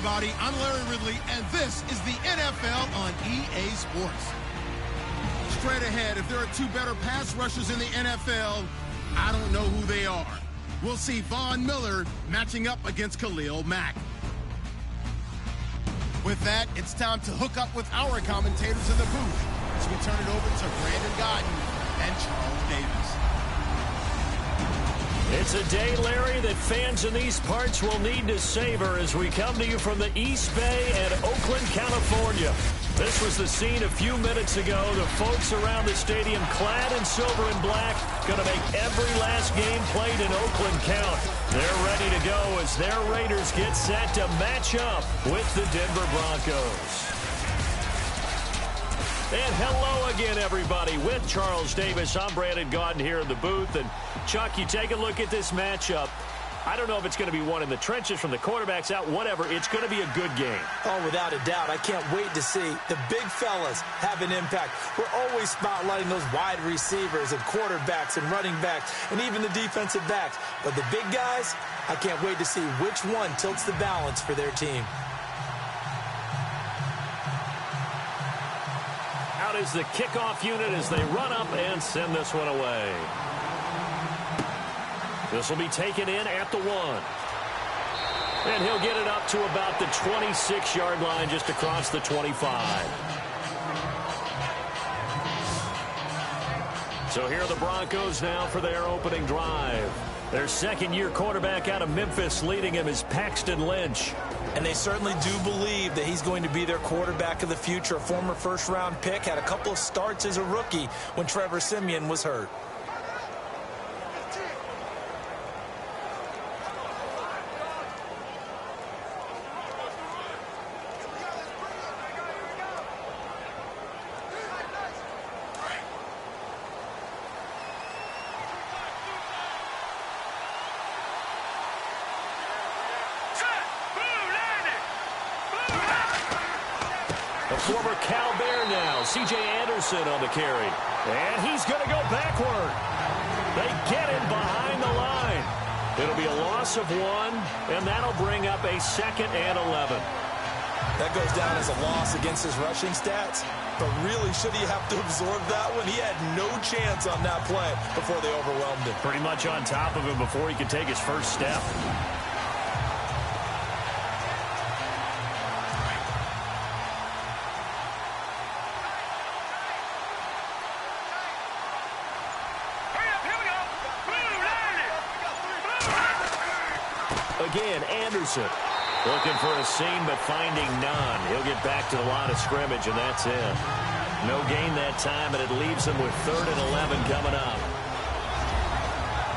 everybody. I'm Larry Ridley, and this is the NFL on EA Sports. Straight ahead, if there are two better pass rushers in the NFL, I don't know who they are. We'll see Von Miller matching up against Khalil Mack. With that, it's time to hook up with our commentators in the booth as we turn it over to Brandon Godden and Charles Davis. It's a day, Larry, that fans in these parts will need to savor as we come to you from the East Bay and Oakland, California. This was the scene a few minutes ago. The folks around the stadium clad in silver and black going to make every last game played in Oakland count. They're ready to go as their Raiders get set to match up with the Denver Broncos. And hello again, everybody. With Charles Davis, I'm Brandon Gaudin here in the booth. And, Chuck, you take a look at this matchup. I don't know if it's going to be one in the trenches from the quarterbacks out, whatever. It's going to be a good game. Oh, without a doubt. I can't wait to see the big fellas have an impact. We're always spotlighting those wide receivers and quarterbacks and running backs and even the defensive backs. But the big guys, I can't wait to see which one tilts the balance for their team. Out is the kickoff unit as they run up and send this one away. This will be taken in at the 1. And he'll get it up to about the 26-yard line, just across the 25. So here are the Broncos now for their opening drive. Their second-year quarterback out of Memphis leading him is Paxton Lynch. And they certainly do believe that he's going to be their quarterback of the future. A former first-round pick, had a couple of starts as a rookie when Trevor Siemian was hurt. Former Cal Bear now, C.J. Anderson on the carry. And he's going to go backward. They get him behind the line. It'll be a loss of 1, and that'll bring up a 2nd and 11. That goes down as a loss against his rushing stats. But really, should he have to absorb that one? He had no chance on that play before they overwhelmed him. Pretty much on top of him before he could take his first step. Again, Anderson looking for a seam, but finding none. He'll get back to the line of scrimmage, and that's it. No gain that time, and it leaves him with 3rd and 11 coming up.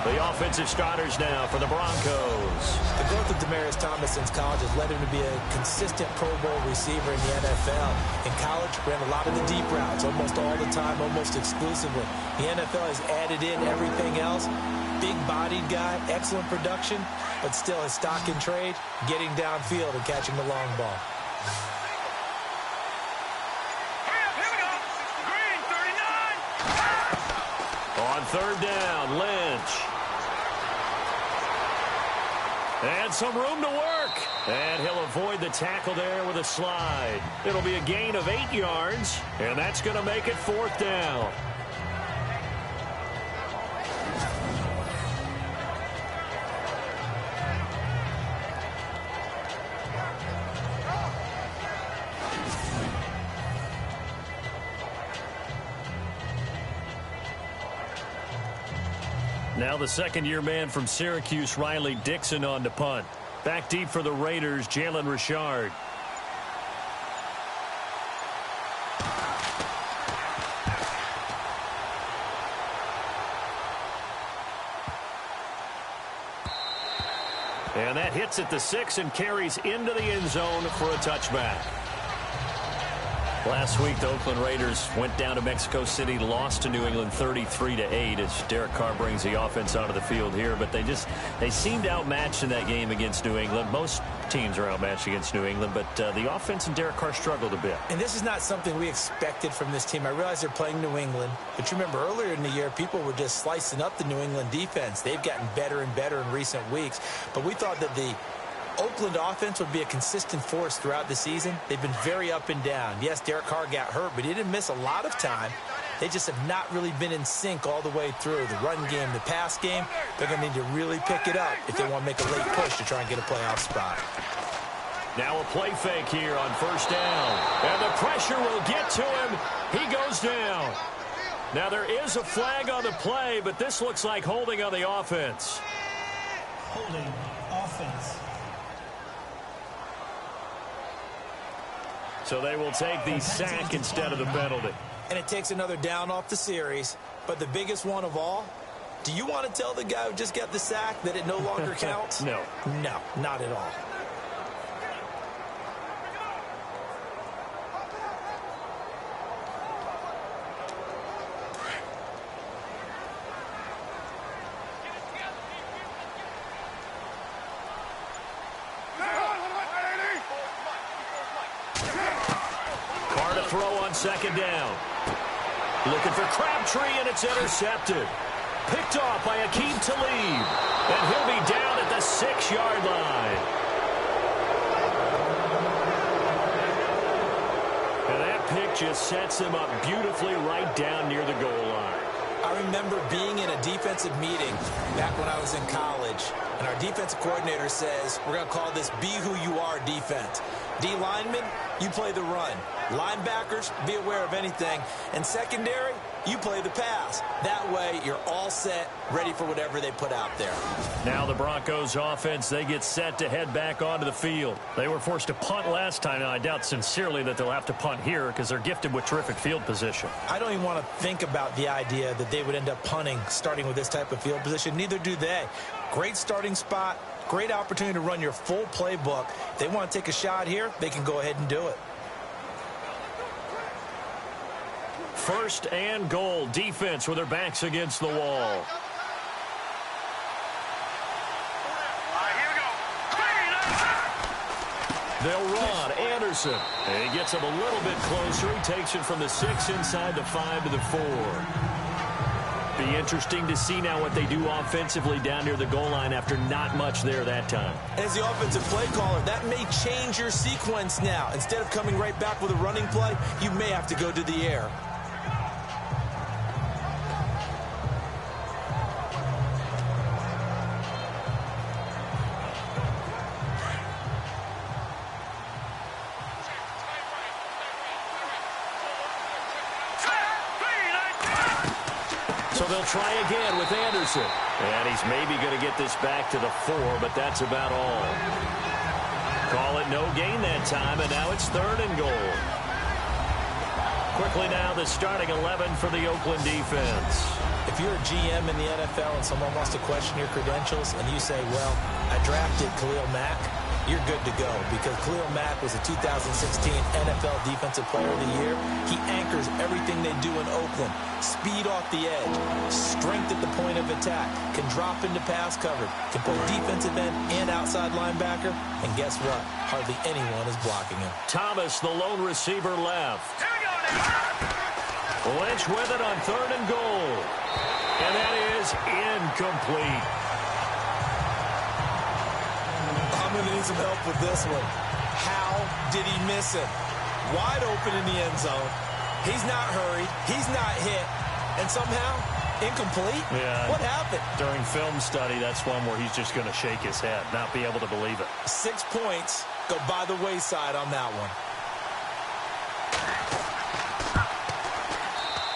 The offensive starters now for the Broncos. The growth of Demaryius Thomas since college has led him to be a consistent Pro Bowl receiver in the NFL. In college, ran a lot of the deep routes, almost all the time, almost exclusively. The NFL has added in everything else. Big-bodied guy, excellent production, but still his stock in trade, getting downfield and catching the long ball. Here we go. Green, 39. On 3rd down, Lynch. And some room to work. And he'll avoid the tackle there with a slide. It'll be a gain of 8 yards, and that's going to make it 4th down. Now the second-year man from Syracuse, Riley Dixon, on to punt. Back deep for the Raiders, Jalen Richard. And that hits at the 6 and carries into the end zone for a touchback. Last week, the Oakland Raiders went down to Mexico City, lost to New England 33-8 as Derek Carr brings the offense onto the field here. But they seemed outmatched in that game against New England. Most teams are outmatched against New England, but the offense and Derek Carr struggled a bit. And this is not something we expected from this team. I realize they're playing New England, but you remember earlier in the year, people were just slicing up the New England defense. They've gotten better and better in recent weeks. But we thought that the Oakland offense would be a consistent force throughout the season. They've been very up and down. Yes, Derek Carr got hurt, but he didn't miss a lot of time. They just have not really been in sync all the way through. The run game, the pass game, they're going to need to really pick it up if they want to make a late push to try and get a playoff spot. Now a play fake here on first down. And the pressure will get to him. He goes down. Now there is a flag on the play, but this looks like holding on the offense. Holding offense. So they will take the sack instead of the penalty. And it takes another down off the series. But the biggest one of all, do you want to tell the guy who just got the sack that it no longer counts? No. No, not at all. Throw on second down. Looking for Crabtree, and it's intercepted. Picked off by Akeem Talib. And he'll be down at the 6-yard line. And that pick just sets him up beautifully right down near the goal line. I remember being in a defensive meeting back when I was in college, and our defensive coordinator says, we're going to call this Be Who You Are defense. D linemen, you play the run. Linebackers, be aware of anything. And secondary, you play the pass. That way, you're all set, ready for whatever they put out there. Now the Broncos offense, they get set to head back onto the field. They were forced to punt last time, and I doubt sincerely that they'll have to punt here because they're gifted with terrific field position. I don't even want to think about the idea that they would end up punting starting with this type of field position. Neither do they. Great starting spot, great opportunity to run your full playbook. If they want to take a shot here, they can go ahead and do it. First and goal, defense with their backs against the wall. They'll run. Anderson. And he gets him a little bit closer. He takes it from the 6 inside the 5 to the 4. Be interesting to see now what they do offensively down near the goal line after not much there that time. As the offensive play caller, that may change your sequence now. Instead of coming right back with a running play, you may have to go to the air. So they'll try again with Anderson. And he's maybe going to get this back to the 4, but that's about all. Call it no gain that time, and now it's 3rd and goal. Quickly now, the starting 11 for the Oakland defense. If you're a GM in the NFL and someone wants to question your credentials and you say, well, I drafted Khalil Mack, you're good to go because Khalil Mack was a 2016 NFL Defensive Player of the Year. He anchors everything they do in Oakland. Speed off the edge, strength at the point of attack, can drop into pass coverage, can play defensive end and outside linebacker, and guess what? Hardly anyone is blocking him. Thomas, the lone receiver, left. Lynch with it on 3rd and goal. And that is incomplete. I'm going to need some help with this one. How did he miss it? Wide open in the end zone. He's not hurried. He's not hit. And somehow, incomplete? Yeah. What happened? During film study, that's one where he's just going to shake his head, not be able to believe it. 6 points go by the wayside on that one.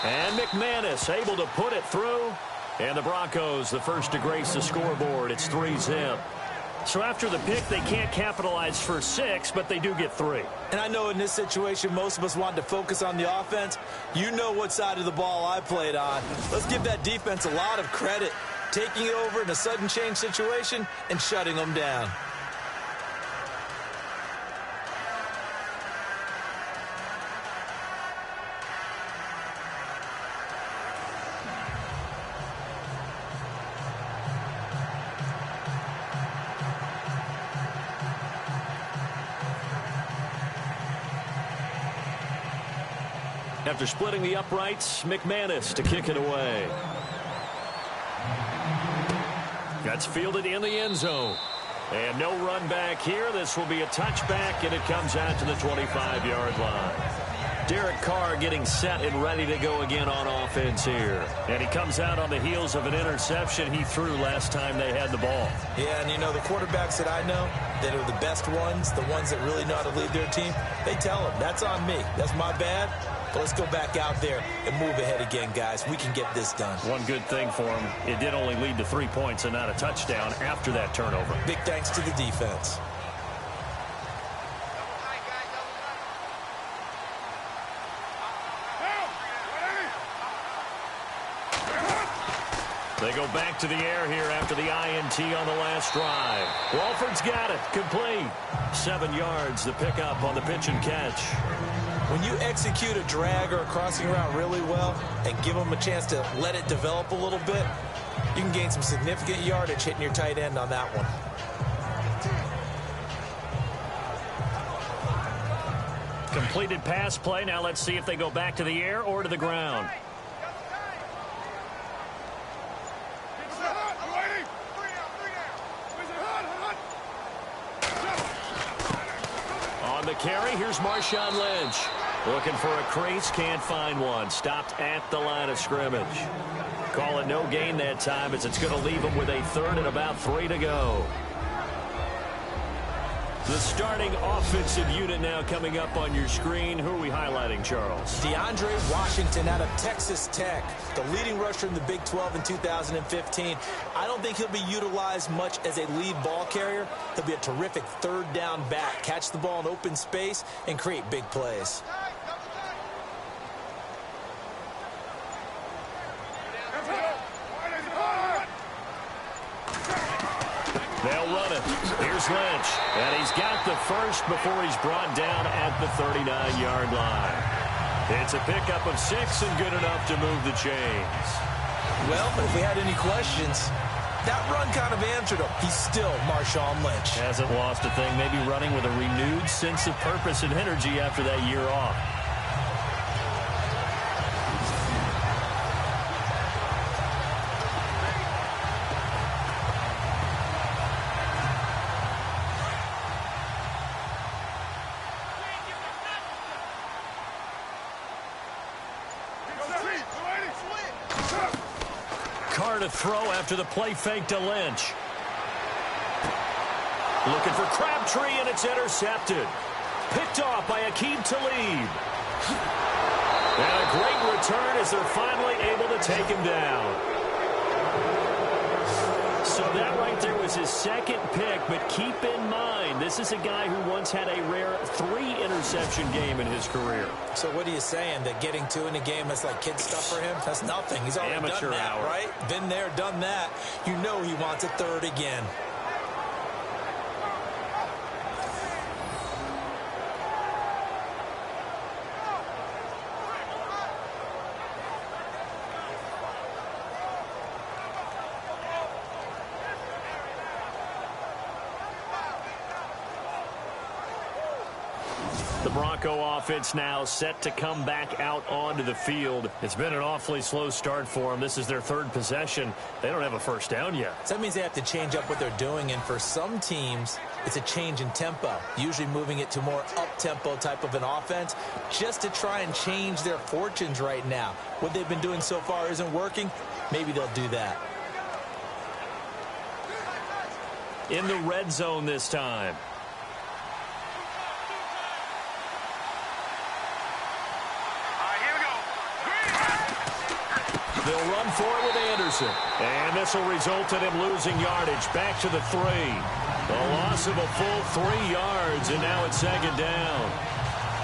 And McManus able to put it through. And the Broncos, the first to grace the scoreboard. It's 3-zip. So after the pick, they can't capitalize for 6, but they do get 3. And I know in this situation, most of us want to focus on the offense. You know what side of the ball I played on. Let's give that defense a lot of credit. Taking it over in a sudden change situation and shutting them down. After splitting the uprights, McManus to kick it away. That's fielded in the end zone. And no run back here. This will be a touchback, and it comes out to the 25-yard line. Derek Carr getting set and ready to go again on offense here. And he comes out on the heels of an interception he threw last time they had the ball. Yeah, and you know, the quarterbacks that I know that are the best ones, the ones that really know how to lead their team, they tell them, that's on me. That's my bad. But let's go back out there and move ahead again, guys. We can get this done. One good thing for him, it did only lead to 3 points and not a touchdown after that turnover. Big thanks to the defense. They go back to the air here after the INT on the last drive. Walford's got it. Complete. 7 yards, the pickup on the pitch and catch. When you execute a drag or a crossing route really well and give them a chance to let it develop a little bit, you can gain some significant yardage hitting your tight end on that one. Completed pass play. Now let's see if they go back to the air or to the ground. On the carry, here's Marshawn Lynch. Looking for a crease, can't find one. Stopped at the line of scrimmage. Call it no gain that time as it's going to leave him with a 3rd and about 3 to go. The starting offensive unit now coming up on your screen. Who are we highlighting, Charles? DeAndre Washington out of Texas Tech, the leading rusher in the Big 12 in 2015. I don't think he'll be utilized much as a lead ball carrier. He'll be a terrific 3rd down back. Catch the ball in open space and create big plays. They'll run it. Here's Lynch. And he's got the first before he's brought down at the 39-yard line. It's a pickup of 6 and good enough to move the chains. Well, if we had any questions, that run kind of answered him. He's still Marshawn Lynch. Hasn't lost a thing. Maybe running with a renewed sense of purpose and energy after that year off. Carr to throw after the play fake to Lynch. Looking for Crabtree, and it's intercepted. Picked off by Aqib Talib. And a great return as they're finally able to take him down. So that right there was his 2nd pick, but keep in mind, this is a guy who once had a rare 3-interception game in his career. So what are you saying, that getting 2 in a game is like kid stuff for him? That's nothing. He's already Amateur done that, hour. right? Been there, done that. You know he wants a 3rd again. The Bronco offense now set to come back out onto the field. It's been an awfully slow start for them. This is their 3rd possession. They don't have a first down yet. So that means they have to change up what they're doing, and for some teams, it's a change in tempo, usually moving it to more up-tempo type of an offense, just to try and change their fortunes right now. What they've been doing so far isn't working. Maybe they'll do that. In the red zone this time. They'll run for it with Anderson. And this will result in him losing yardage. Back to the 3. A loss of a full 3 yards, and now it's 2nd down.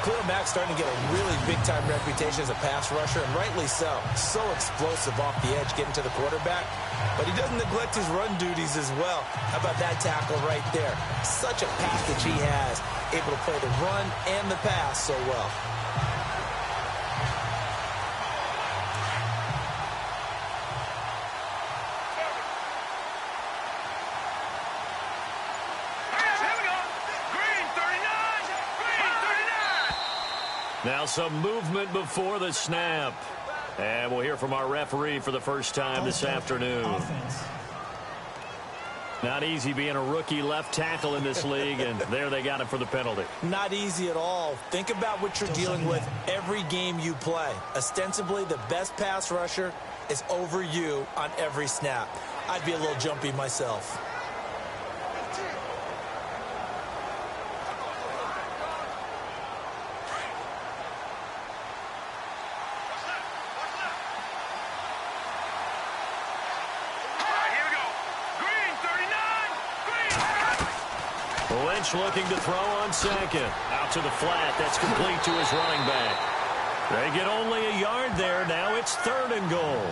Khalil Mack's starting to get a really big-time reputation as a pass rusher, and rightly so. So explosive off the edge getting to the quarterback. But he doesn't neglect his run duties as well. How about that tackle right there? Such a package he has, able to play the run and the pass so well. Now some movement before the snap. And we'll hear from our referee for the first time this afternoon. Not easy being a rookie left tackle in this league, and there they got him for the penalty. Not easy at all. Think about what you're dealing with every game you play. Ostensibly, the best pass rusher is over you on every snap. I'd be a little jumpy myself. Lynch looking to throw on second. Out to the flat. That's complete to his running back. They get only a yard there. Now it's 3rd and goal.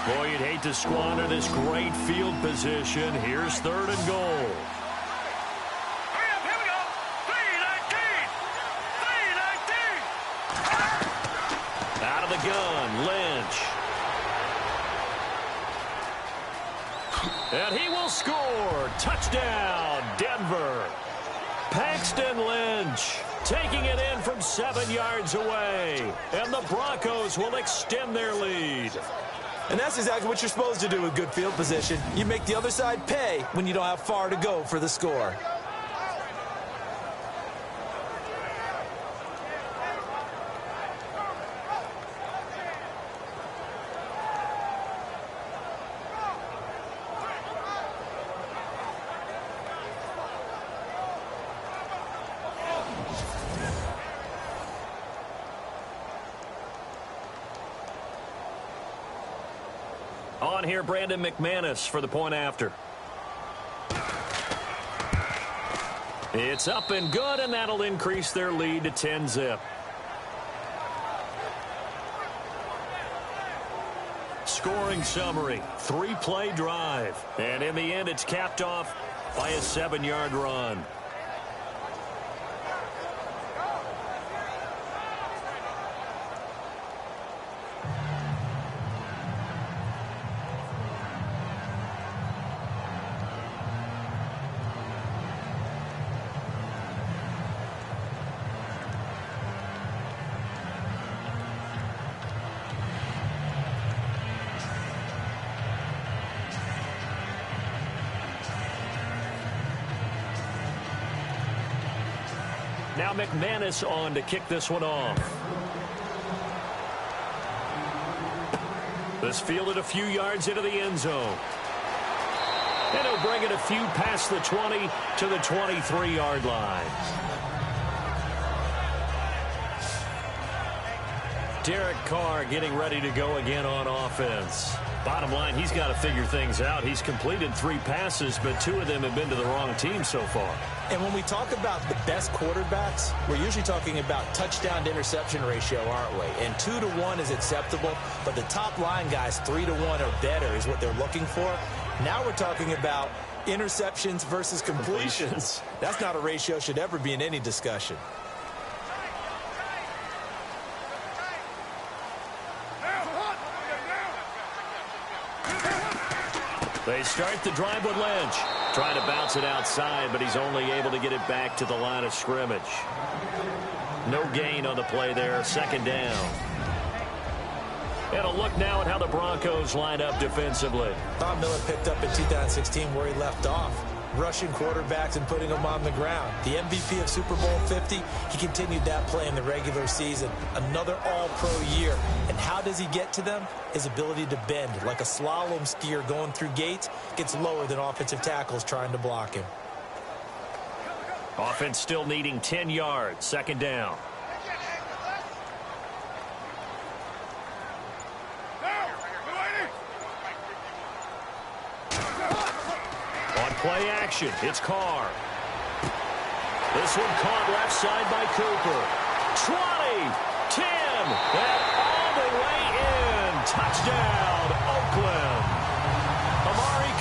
Boy, you'd hate to squander this great field position. Here's 3rd and goal. Here we go. 3-19. 3-19. Out of the gun, Lynch. And he will score. Touchdown, Denver. Paxton Lynch taking it in from 7 yards away. And the Broncos will extend their lead. And that's exactly what you're supposed to do with good field position. You make the other side pay when you don't have far to go for the score. On here, Brandon McManus for the point after. It's up and good, and that'll increase their lead to 10-zip. Scoring summary, 3-play drive. And in the end, it's capped off by a 7-yard run. Now McManus on to kick this one off. This fielded a few yards into the end zone. And he'll bring it a few past the 20 to the 23-yard line. Derek Carr getting ready to go again on offense. Bottom line, he's got to figure things out. He's completed 3 passes, but 2 of them have been to the wrong team so far. And when we talk about the best quarterbacks, we're usually talking about touchdown to interception ratio, aren't we? And 2 to 1 is acceptable, but the top line guys, 3 to 1 or better is what they're looking for. Now we're talking about interceptions versus completions. That's not a ratio should ever be in any discussion. They start the drive with Lynch. Trying to bounce it outside, but he's only able to get it back to the line of scrimmage. No gain on the play there. 2nd down. And a look now at how the Broncos line up defensively. Tom Miller picked up in 2016 where he left off, rushing quarterbacks and putting them on the ground. The MVP of Super Bowl 50, he continued that play in the regular season. Another all-pro year. And how does he get to them? His ability to bend, like a slalom skier going through gates, gets lower than offensive tackles trying to block him. Offense still needing 10 yards. 2nd down. Play action. It's Carr. This one caught left side by Cooper. 20, 10, and all the way in. Touchdown,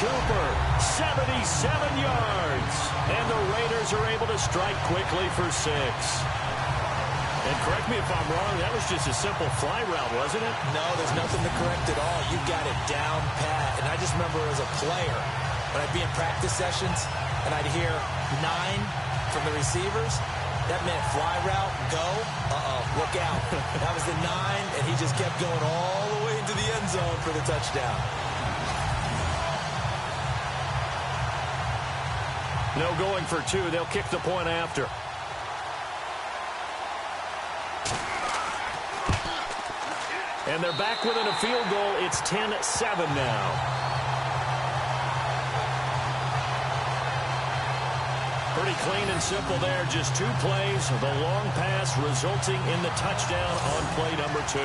Cooper, 77 yards. And the Raiders are able to strike quickly for 6. And correct me if I'm wrong, that was just a simple fly route, wasn't it? No, there's nothing to correct at all. You got it down pat. And I just remember as a player, when I'd be in practice sessions and I'd hear 9 from the receivers, that meant fly route, go, look out. That was the 9, and he just kept going all the way into the end zone for the touchdown. No going for 2. They'll kick the point after. And they're back within a field goal. It's 10-7 now. Pretty clean and simple there. Just 2 plays. The long pass resulting in the touchdown on play number 2.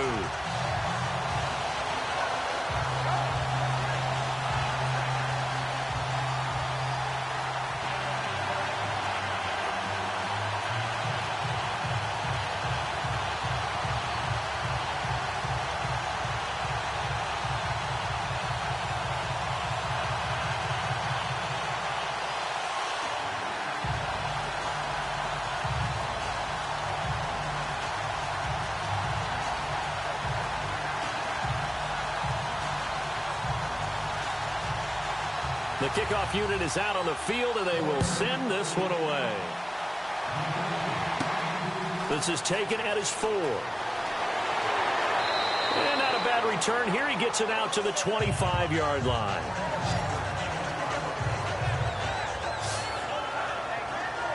The kickoff unit is out on the field, and they will send this one away. This is taken at his 4. And not a bad return here. He gets it out to the 25-yard line.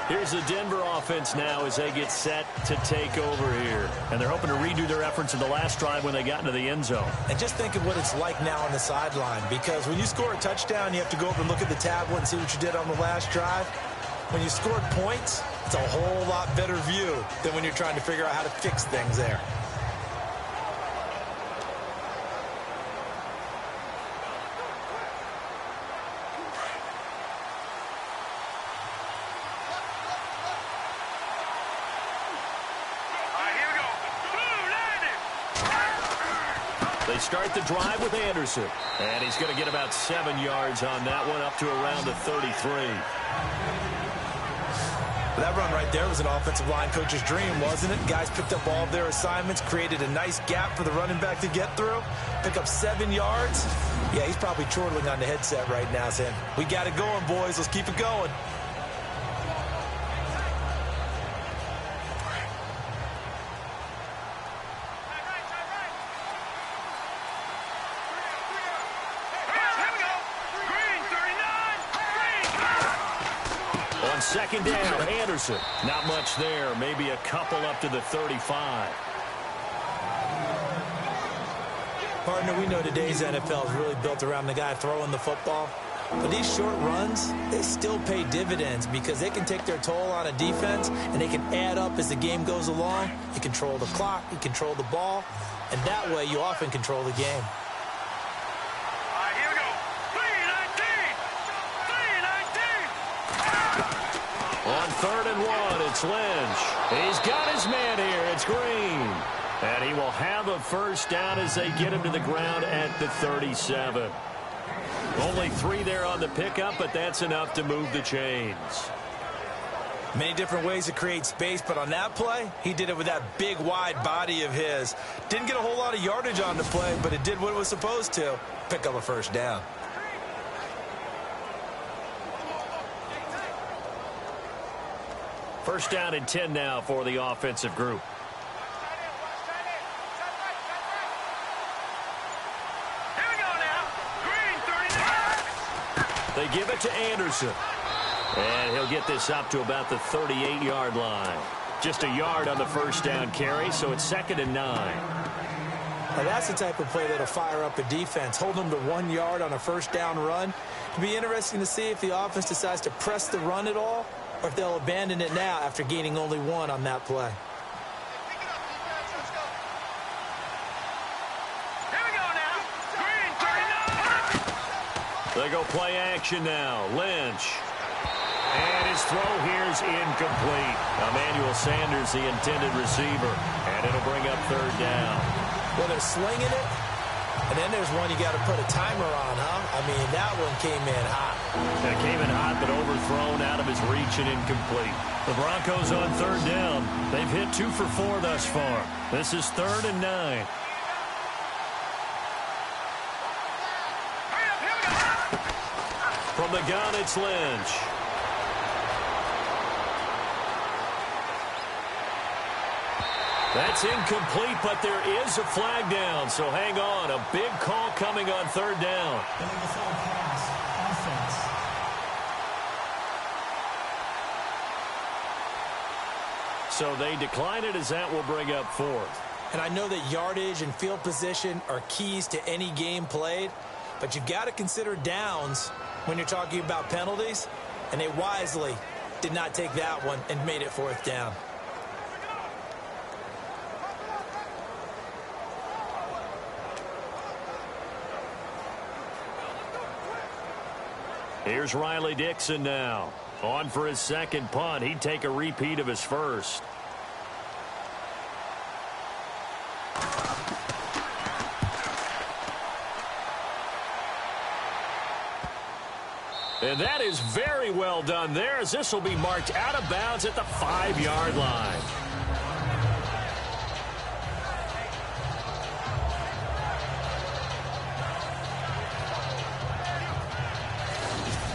Here's the Denver offense now as they get set to take over here. And they're hoping to redo their efforts in the last drive when they got into the end zone. And just think of what it's like now on the sideline, because when you score a touchdown, you have to go over and look at the tablet and see what you did on the last drive. When you scored points, it's a whole lot better view than when you're trying to figure out how to fix things there. They start the drive with Anderson. And he's going to get about 7 yards on that one, up to around the 33. That run right there was an offensive line coach's dream, wasn't it? Guys picked up all of their assignments, created a nice gap for the running back to get through, pick up 7 yards. Yeah, he's probably chortling on the headset right now saying, we got it going, boys. Let's keep it going. Second down, Anderson. Not much there. Maybe a couple up to the 35. Partner, we know today's NFL is really built around the guy throwing the football. But these short runs, they still pay dividends because they can take their toll on a defense, and they can add up as the game goes along. You control the clock, you control the ball, and that way you often control the game. On 3rd and 1, it's Lynch. He's got his man here. It's Green. And he will have a first down as they get him to the ground at the 37. Only 3 there on the pickup, but that's enough to move the chains. Many different ways to create space, but on that play, he did it with that big, wide body of his. Didn't get a whole lot of yardage on the play, but it did what it was supposed to. Pick up a first down. First down and 10 now for the offensive group. Here we go now. Green, 39. They give it to Anderson. And he'll get this up to about the 38-yard line. Just a yard on the first down carry, so it's 2nd and 9. Now that's the type of play that'll fire up a defense. Hold them to 1 yard on a first down run. It'll be interesting to see if the offense decides to press the run at all, or if they'll abandon it now after gaining only 1 on that play. Here we go now. Green, 39. They go play action now. Lynch. And his throw here is incomplete. Emmanuel Sanders, the intended receiver. And it'll bring up 3rd down. Well, they're slinging it, And then there's one you got to put a timer on, huh? I mean, that one came in hot. It came in hot, but overthrown, out of his reach and incomplete. The Broncos on third down. They've hit 2 for 4 thus far. This is 3rd and 9. From the gun, it's Lynch. That's incomplete, but there is a flag down, so hang on. A big call coming on third down. Illegal pass. Offense. So they decline it, as that will bring up 4th. And I know that yardage and field position are keys to any game played, but you've got to consider downs when you're talking about penalties, and they wisely did not take that one and made it 4th down. Here's Riley Dixon now. On for his second punt. He'd take a repeat of his first. And that is very well done there, as this will be marked out of bounds at the 5-yard line.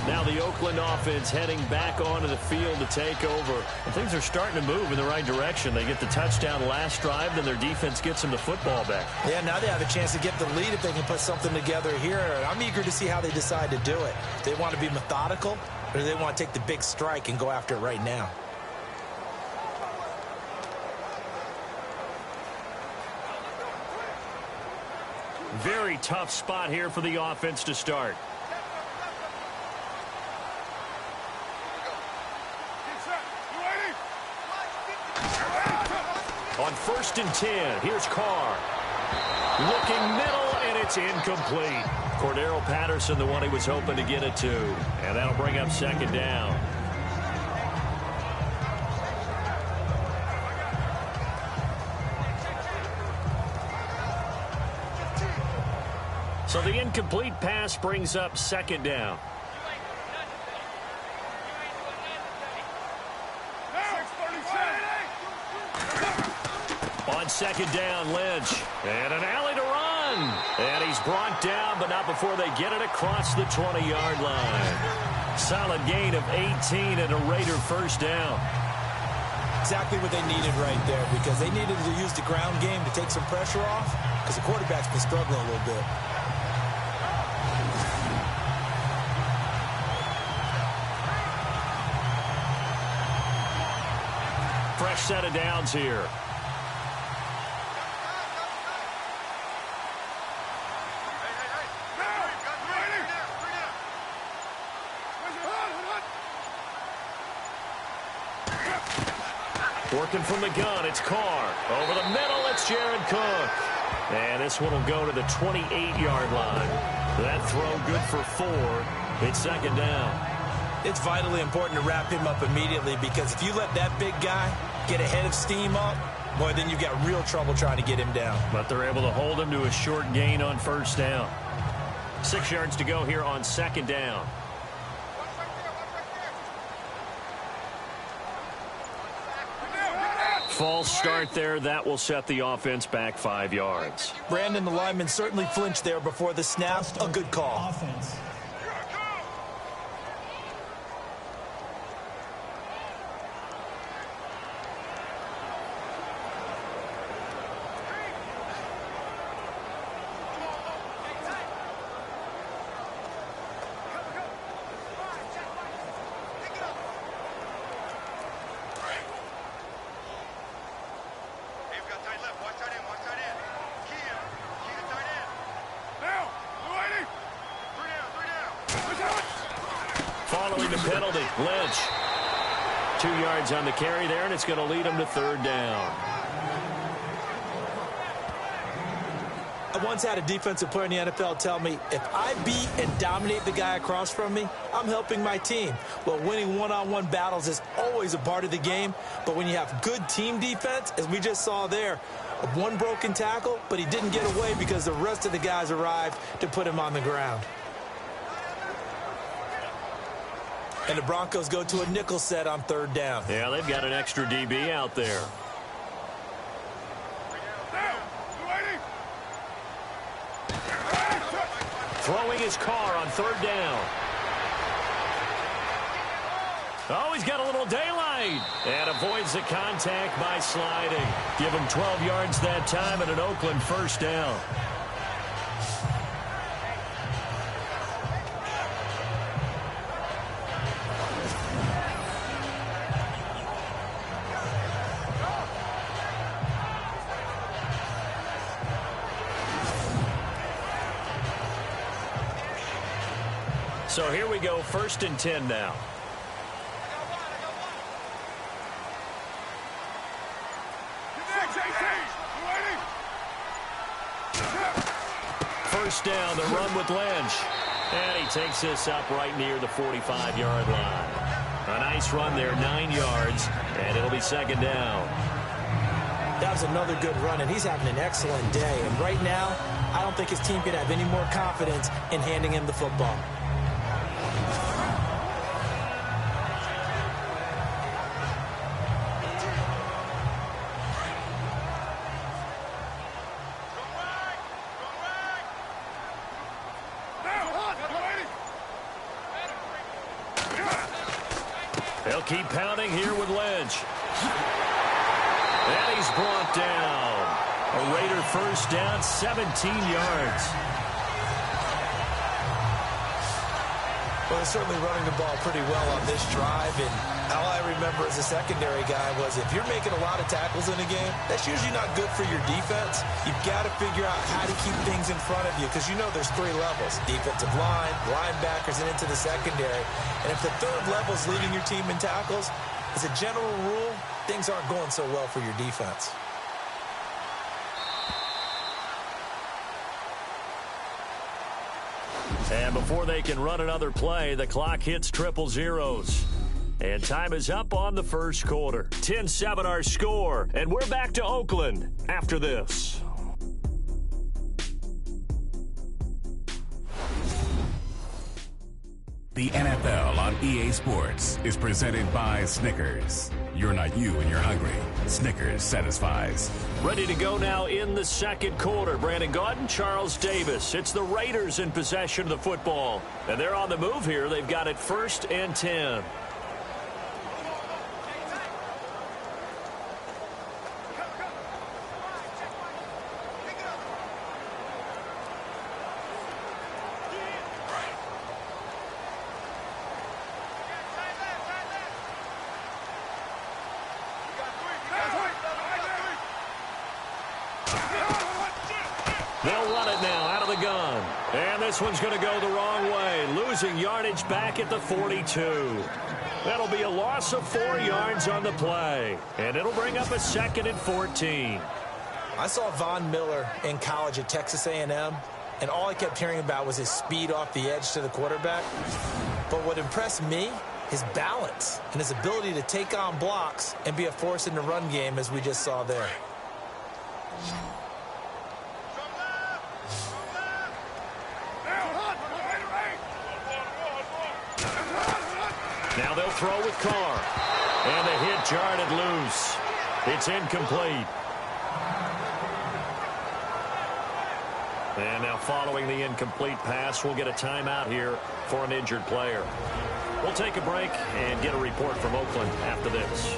Now the Oakland offense heading back onto the field to take over. And things are starting to move in the right direction. They get the touchdown last drive, then their defense gets them the football back. Yeah, now they have a chance to get the lead if they can put something together here. And I'm eager to see how they decide to do it. Do they want to be methodical, or do they want to take the big strike and go after it right now? Very tough spot here for the offense to start. On 1st and 10, here's Carr. Looking middle, and it's incomplete. Cordero Patterson, the one he was hoping to get it to. And that'll bring up 2nd down. So the incomplete pass brings up 2nd down. On 2nd down, Lynch. And an alley to run. And he's brought down, but not before they get it across the 20-yard line. Solid gain of 18 and a Raider 1st down. Exactly what they needed right there, because they needed to use the ground game to take some pressure off, because the quarterback's been struggling a little bit. Fresh set of downs here. Working from the gun, it's Carr. Over the middle, it's Jared Cook. And this one will go to the 28-yard line. That throw good for 4. It's 2nd down. It's vitally important to wrap him up immediately, because if you let that big guy get ahead of steam up, boy, then you've got real trouble trying to get him down. But they're able to hold him to a short gain on 1st down. 6 yards to go here on 2nd down. False start there. That will set the offense back 5 yards. Brandon, the lineman, certainly flinched there before the snap. A good call. Offense. Following the penalty, Lynch. 2 yards on the carry there, and it's going to lead him to 3rd down. I once had a defensive player in the NFL tell me, if I beat and dominate the guy across from me, I'm helping my team. Well, winning one-on-one battles is always a part of the game, but when you have good team defense, as we just saw there, One broken tackle, but he didn't get away because the rest of the guys arrived to put him on the ground. And the Broncos go to a nickel set on 3rd down. Yeah, they've got an extra DB out there. Throwing his car on 3rd down. Oh, he's got a little daylight. And avoids the contact by sliding. Give him 12 yards that time and an Oakland 1st down. So here we go, 1st and 10 now. First down, the run with Lynch. And he takes this up right near the 45-yard line. A nice run there, 9 yards, and it'll be 2nd down. That was another good run, and he's having an excellent day. And right now, I don't think his team could have any more confidence in handing him the football. They'll keep pounding here with Lynch. And he's brought down. A Raider 1st down, 17 yards. Well, they're certainly running the ball pretty well on this drive, and all I remember as a secondary guy was if you're making a lot of tackles in a game, that's usually not good for your defense. You've got to figure out how to keep things in front of you because you know there's 3 levels, defensive line, linebackers, and into the secondary. And if the 3rd level is leading your team in tackles, as a general rule, things aren't going so well for your defense. And before they can run another play, the clock hits 000. And time is up on the 1st quarter. 10-7 our score. And we're back to Oakland after this. The NFL on EA Sports is presented by Snickers. You're not you when you're hungry. Snickers satisfies. Ready to go now in the 2nd quarter. Brandon Gaudin, Charles Davis. It's the Raiders in possession of the football. And they're on the move here. They've got it 1st and 10. They'll run it now out of the gun. And this one's going to go the wrong way. Losing yardage back at the 42. That'll be a loss of 4 yards on the play. And it'll bring up a 2nd and 14. I saw Von Miller in college at Texas A&M, and all I kept hearing about was his speed off the edge to the quarterback. But what impressed me, his balance and his ability to take on blocks and be a force in the run game as we just saw there. Now they'll throw with Carr. And the hit jarred it loose. It's incomplete. And now following the incomplete pass, we'll get a timeout here for an injured player. We'll take a break and get a report from Oakland after this.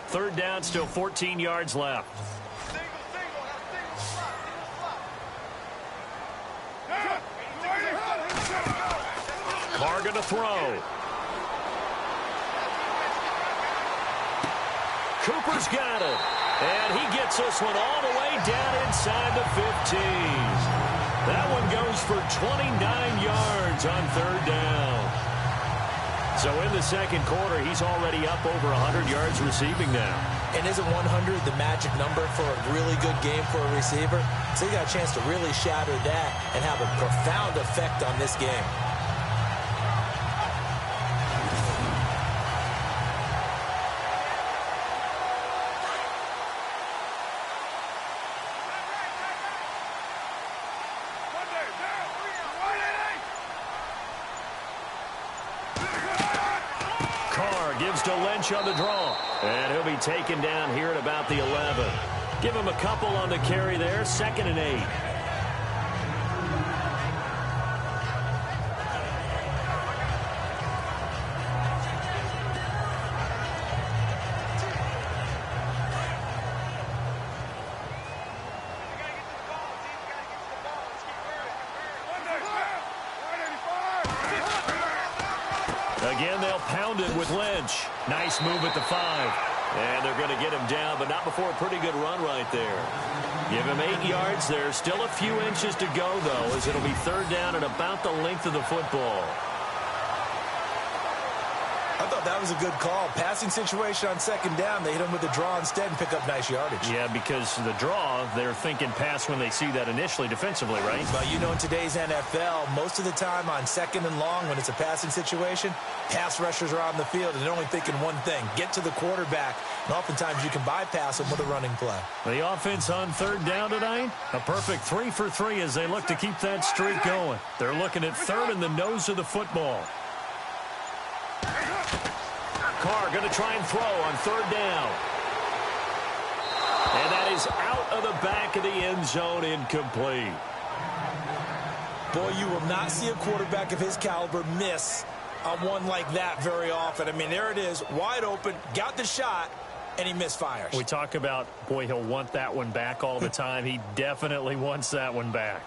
Third down, still 14 yards left. Carr going to throw. Cooper's got it. And he gets this one all the way down inside the 15. That one goes for 29 yards on third down. So in the second quarter, he's already up over 100 yards receiving now. And isn't 100 the magic number for a really good game for a receiver? So he got a chance to really shatter that and have a profound effect on this game. To Lynch on the draw. And he'll be taken down here at about the 11. Give him a couple on the carry there. 2nd and 8. Again, they'll pound it with Lynch. Nice move at the 5. And they're going to get him down, but not before a pretty good run right there. Give him 8 yards there. Still a few inches to go, though, as it'll be third down at about the length of the football. I thought that was a good call. Passing situation on 2nd down. They hit him with a draw instead and pick up nice yardage. Yeah, because the draw, they're thinking pass when they see that initially defensively, right? But you know, in today's NFL, most of the time on 2nd and long, when it's a passing situation, pass rushers are on the field and they're only thinking one thing, get to the quarterback. And oftentimes you can bypass them with a running play. The offense on third down tonight, a perfect 3 for 3 as they look to keep that streak going. They're looking at third in the nose of the football. Carr going to try and throw on third down. And that is out of the back of the end zone, incomplete. Boy, you will not see a quarterback of his caliber miss on one like that very often. I mean, there it is, wide open, got the shot, and he misfires. We talk about, boy, he'll want that one back all the time. He definitely wants that one back.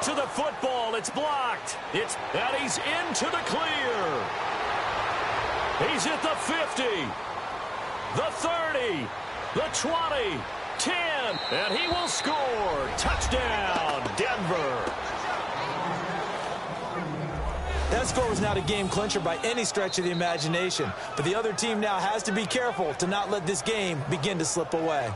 To the football, it's blocked. And he's into the clear. He's at the 50, the 30, the 20, 10, and he will score. Touchdown, Denver. That score was not a game clincher by any stretch of the imagination, but the other team now has to be careful to not let this game begin to slip away.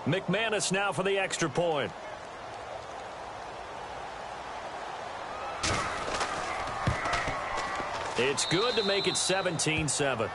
McManus now for the extra point. It's good to make it 17-7.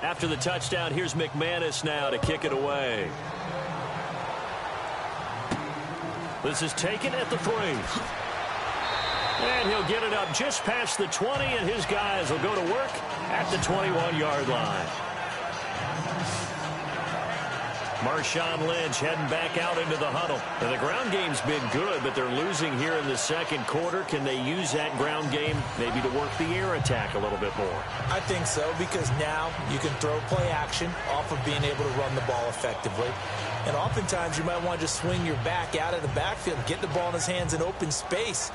After the touchdown, here's McManus now to kick it away. This is taken at the 3. And he'll get it up just past the 20, and his guys will go to work at the 21-yard line. Marshawn Lynch heading back out into the huddle. Now, the ground game's been good, but they're losing here in the second quarter. Can they use that ground game maybe to work the air attack a little bit more? I think so, because now you can throw play action off of being able to run the ball effectively. And oftentimes you might want to just swing your back out of the backfield, get the ball in his hands in open space,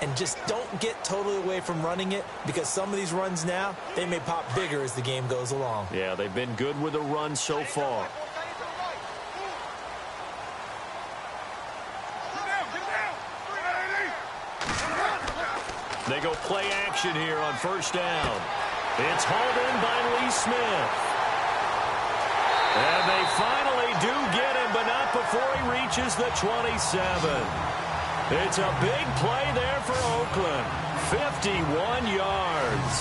and just don't get totally away from running it, because some of these runs now, they may pop bigger as the game goes along. Yeah, they've been good with the run so far. They go play action here on first down. It's hauled in by Lee Smith. And they finally do get him, but not before he reaches the 27. It's a big play there for Oakland. 51 yards.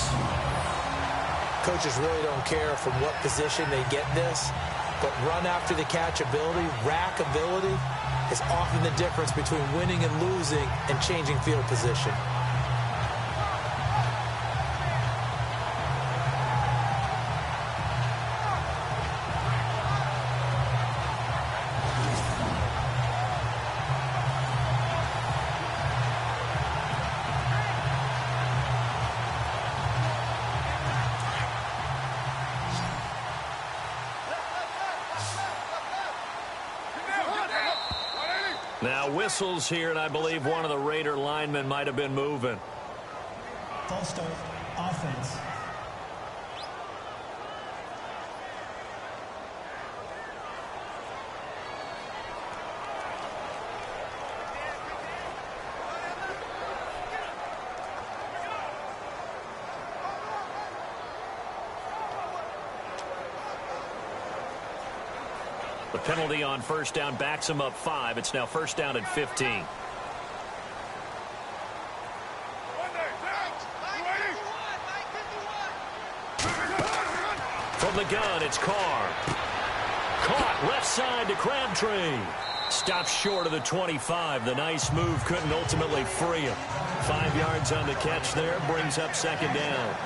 Coaches really don't care from what position they get this, but run after the catch ability, rack ability, is often the difference between winning and losing and changing field position. Now whistles here, and I believe one of the Raider linemen might have been moving. False start, offense. The penalty on first down backs him up 5. It's now first down at 15. From the gun, it's Carr. Caught left side to Crabtree. Stops short of the 25. The nice move couldn't ultimately free him. 5 yards on the catch there, brings up second down.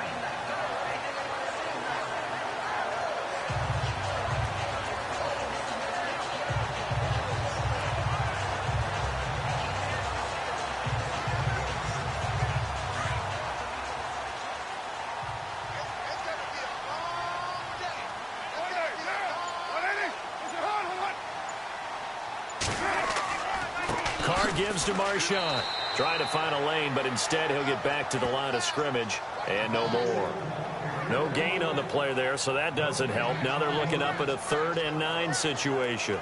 Carr gives to Marshawn. Trying to find a lane, but instead he'll get back to the line of scrimmage and no more. No gain on the play there, so that doesn't help. Now they're looking up at a 3rd and 9 situation.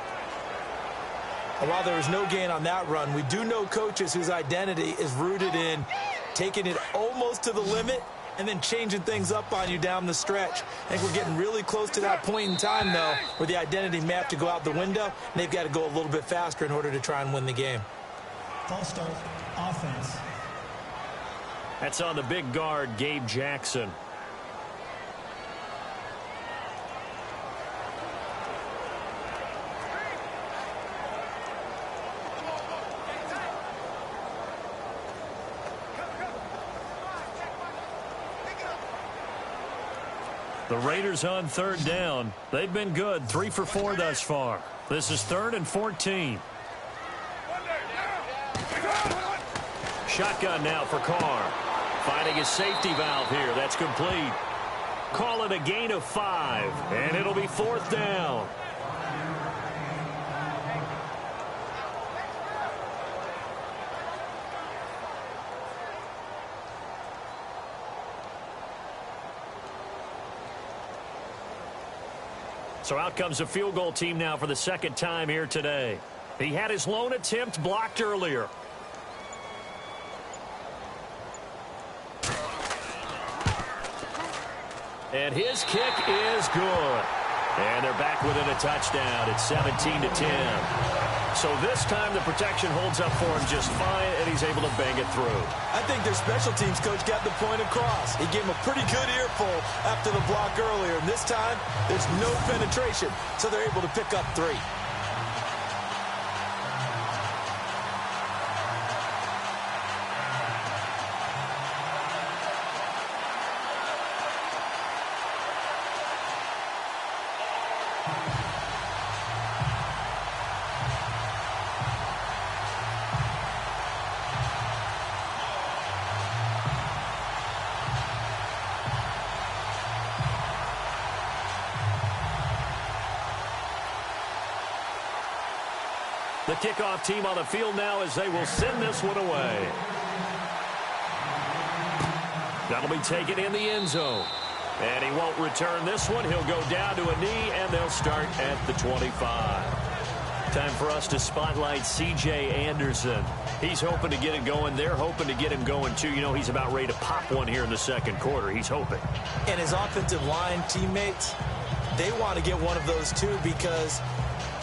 While there was no gain on that run, we do know coaches whose identity is rooted in taking it almost to the limit and then changing things up on you down the stretch. I think we're getting really close to that point in time, though, where the identity may have to go out the window, and they've got to go a little bit faster in order to try and win the game. False start, offense. That's on the big guard, Gabe Jackson. The Raiders on 3rd down. They've been good, 3 for 4 thus far. This is 3rd and 14. Shotgun now for Carr. Finding his safety valve here. That's complete. Call it a gain of 5, and it'll be 4th down. So out comes a field goal team now for the 2nd time here today. He had his lone attempt blocked earlier. And his kick is good. And they're back within a touchdown. It's 17-10. So this time the protection holds up for him just fine, and he's able to bang it through. I think their special teams coach got the point across. He gave him a pretty good earful after the block earlier. And this time, there's no penetration, so they're able to pick up 3. The kickoff team on the field now as they will send this one away. That'll be taken in the end zone. And he won't return this one. He'll go down to a knee, and they'll start at the 25. Time for us to spotlight C.J. Anderson. He's hoping to get it going. They're hoping to get him going, too. You know, he's about ready to pop one here in the second quarter. He's hoping. And his offensive line teammates, they want to get one of those, too, because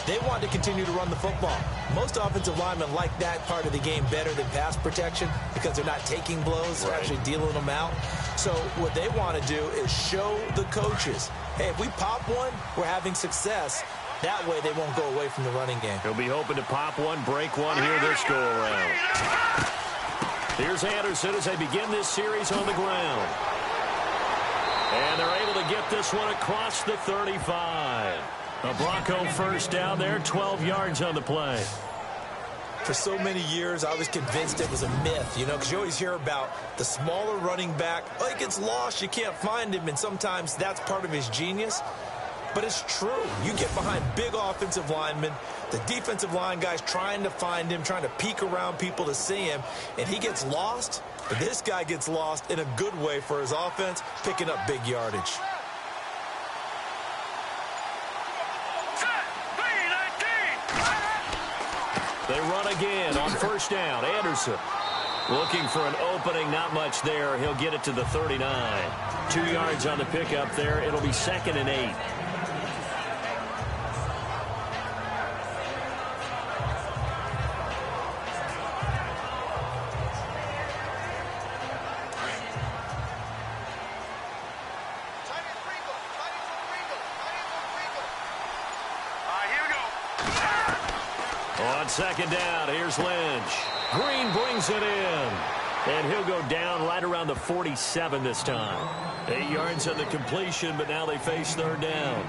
they want to continue to run the football. Most offensive linemen like that part of the game better than pass protection because they're not taking blows. They're actually dealing them out. So what they want to do is show the coaches, hey, if we pop one, we're having success. That way they won't go away from the running game. He'll be hoping to pop one, break one here this go-around. Here's Anderson as they begin this series on the ground. And they're able to get this one across the 35. A Bronco first down there, 12 yards on the play. For so many years, I was convinced it was a myth, you know, because you always hear about the smaller running back. Oh, he gets lost, you can't find him, and sometimes that's part of his genius. But it's true. You get behind big offensive linemen, the defensive line guys trying to find him, trying to peek around people to see him, and he gets lost. But this guy gets lost in a good way for his offense, picking up big yardage. They run again on first down. Anderson looking for an opening. Not much there. He'll get it to the 39. 2 yards on the pickup there. It'll be 2nd and 8. On second down, here's Lynch. Green brings it in. And he'll go down right around the 47 this time. 8 yards on the completion, but now they face third down.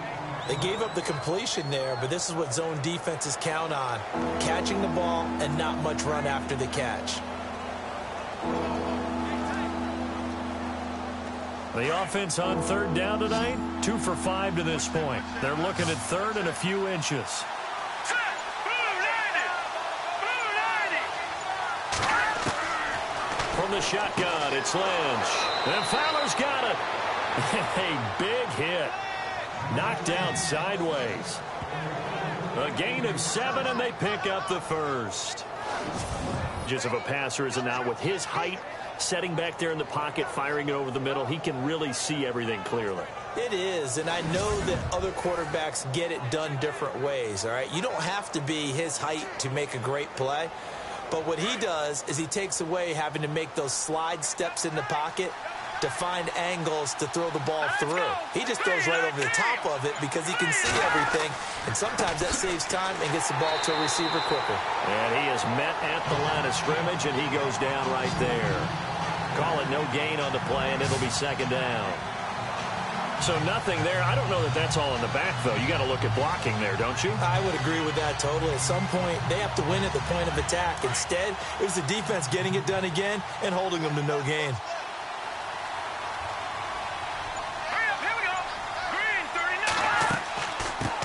They gave up the completion there, but this is what zone defenses count on. Catching the ball and not much run after the catch. The offense on third down tonight, 2 for 5 to this point. They're looking at third and a few inches. From the shotgun, it's Lynch. And Fowler's got it. A big hit. Knocked down sideways. A gain of 7, and they pick up the first. Just of a passer, is it not? With his height, setting back there in the pocket, firing it over the middle, he can really see everything clearly. It is, and I know that other quarterbacks get it done different ways, all right? You don't have to be his height to make a great play. But what he does is he takes away having to make those slide steps in the pocket to find angles to throw the ball through. He just throws right over the top of it because he can see everything, and sometimes that saves time and gets the ball to a receiver quicker. And he is met at the line of scrimmage, and he goes down right there. Call it no gain on the play, and it'll be second down. So nothing there. I don't know that that's all in the back, though. You got to look at blocking there, don't you? I would agree with that totally. At some point, they have to win at the point of attack. Instead, it was the defense getting it done again and holding them to no gain.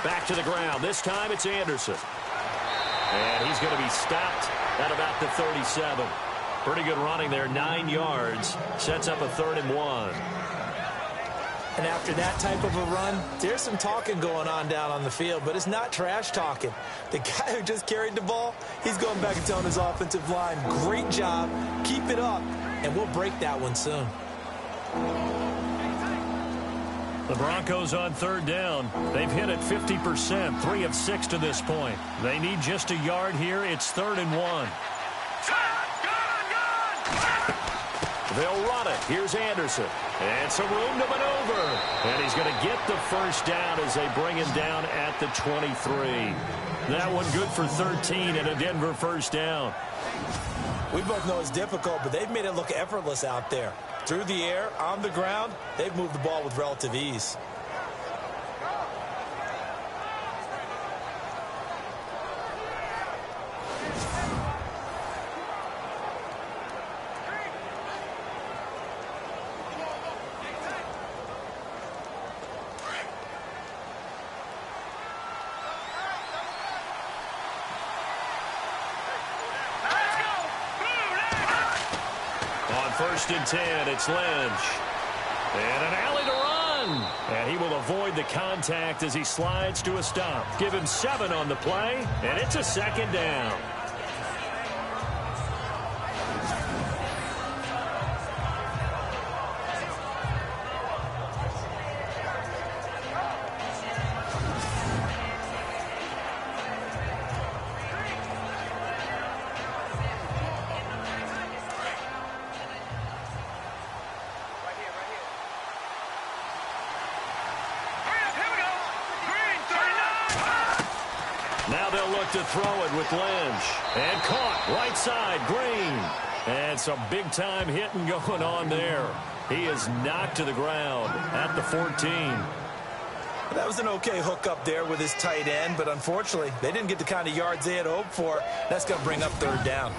Back to the ground. This time it's Anderson. And he's going to be stopped at about the 37. Pretty good running there, 9 yards. Sets up a 3rd and 1. And after that type of a run, there's some talking going on down on the field, but it's not trash talking. The guy who just carried the ball, he's going back and telling his offensive line, great job, keep it up, and we'll break that one soon. The Broncos on third down. They've hit it 50%, 3 of 6 to this point. They need just a yard here. It's 3rd and 1. They'll run it. Here's Anderson. And some room to maneuver. And he's going to get the first down as they bring him down at the 23. That one good for 13 and a Denver first down. We both know it's difficult, but they've made it look effortless out there. Through the air, on the ground, they've moved the ball with relative ease. On 1st and 10, it's Lynch. And an alley to run. run. And he will avoid the contact as he slides to a stop. Give him 7 on the play, and it's a second down. Now they'll look to throw it with Lynch. And caught right side, Green. And some big-time hitting going on there. He is knocked to the ground at the 14. That was an okay hook up there with his tight end, but unfortunately, they didn't get the kind of yards they had hoped for. That's going to bring up third down.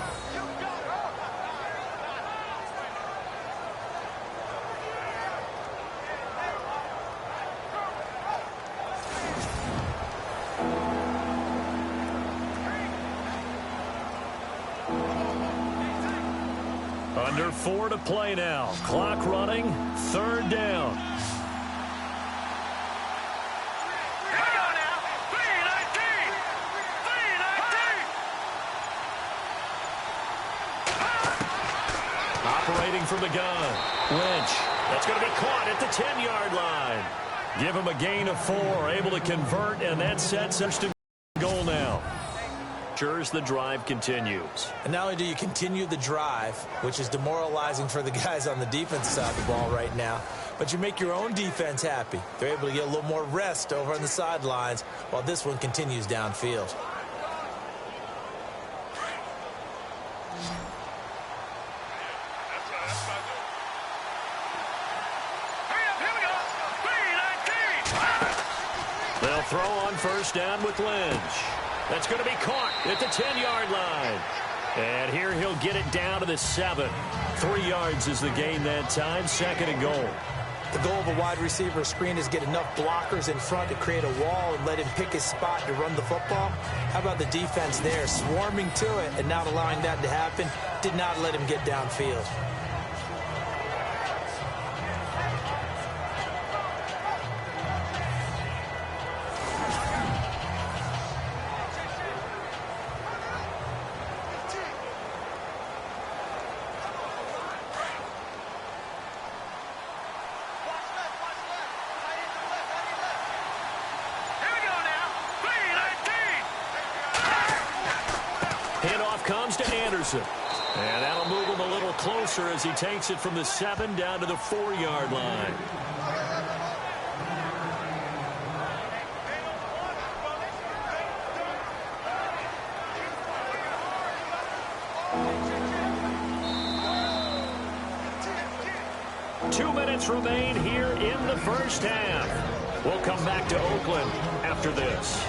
Under 4 to play now. Clock running. Third down. Here we go now. 3-19. 3-19. Operating from the gun. Lynch. That's going to be caught at the 10-yard line. Give him a gain of 4. Able to convert, and that sets us to goal now. The drive continues. And not only do you continue the drive, which is demoralizing for the guys on the defense side of the ball right now, but you make your own defense happy. They're able to get a little more rest over on the sidelines while this one continues downfield. They'll throw on first down with Lynch. That's going to be caught at the 10-yard line. And here he'll get it down to the 7. 3 yards is the gain that time. Second and goal. The goal of a wide receiver screen is get enough blockers in front to create a wall and let him pick his spot to run the football. How about the defense there, swarming to it and not allowing that to happen? Did not let him get downfield. Comes to Anderson. And that'll move him a little closer as he takes it from the 7 down to the 4-yard line. Two minutes remain here in the first half. We'll come back to Oakland after this.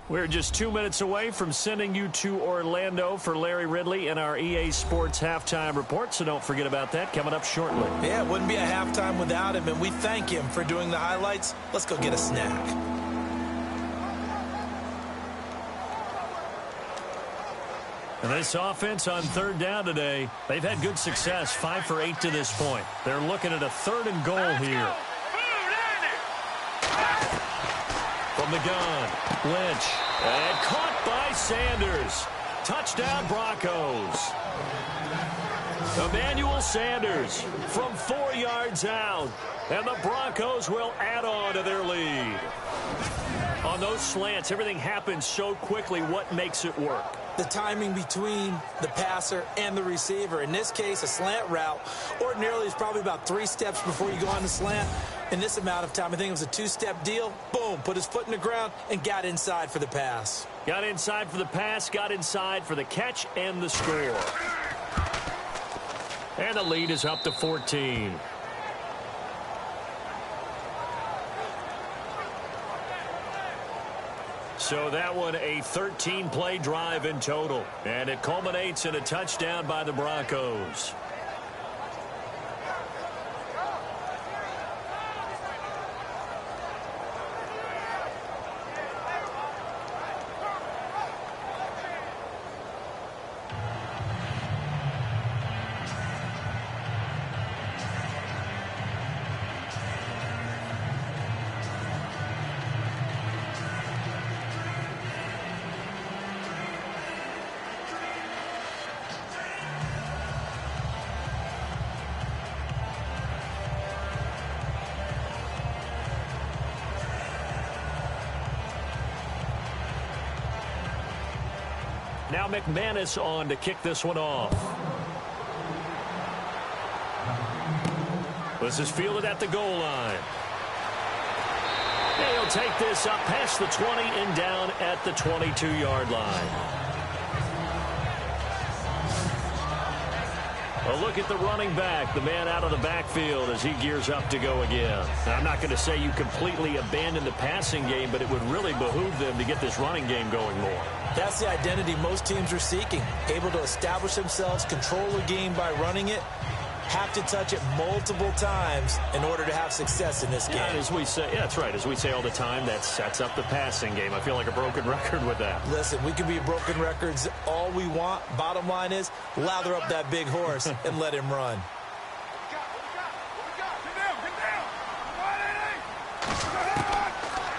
We're just 2 minutes away from sending you to Orlando for Larry Ridley and our EA Sports Halftime Report, so don't forget about that coming up shortly. Yeah, it wouldn't be a halftime without him, and we thank him for doing the highlights. Let's go get a snack. And this offense on third down today, they've had good success, 5 for 8 to this point. They're looking at a 3rd and goal here. From the gun, Lynch, and caught by Sanders. Touchdown, Broncos. Emmanuel Sanders from 4 yards out, and the Broncos will add on to their lead. On those slants, everything happens so quickly. What makes it work? The timing between the passer and the receiver. In this case, a slant route ordinarily is probably about 3 steps before you go on the slant. In this amount of time, I think it was a 2-step deal. Boom, put his foot in the ground and got inside for the pass. Got inside for the pass, got inside for the catch and the score. And the lead is up to 14. So that one a 13-play drive in total. And it culminates in a touchdown by the Broncos. Now McManus on to kick this one off. This is fielded at the goal line. And he'll take this up past the 20 and down at the 22-yard line. A look at the running back, the man out of the backfield as he gears up to go again. Now, I'm not going to say you completely abandon the passing game, but it would really behoove them to get this running game going more. That's the identity most teams are seeking. Able to establish themselves, control the game by running it, have to touch it multiple times in order to have success in this game. Yeah, as we say, yeah, that's right. As we say all the time, that sets up the passing game. I feel like a broken record with that. Listen, we can be broken records all we want. Bottom line is, lather up that big horse and let him run.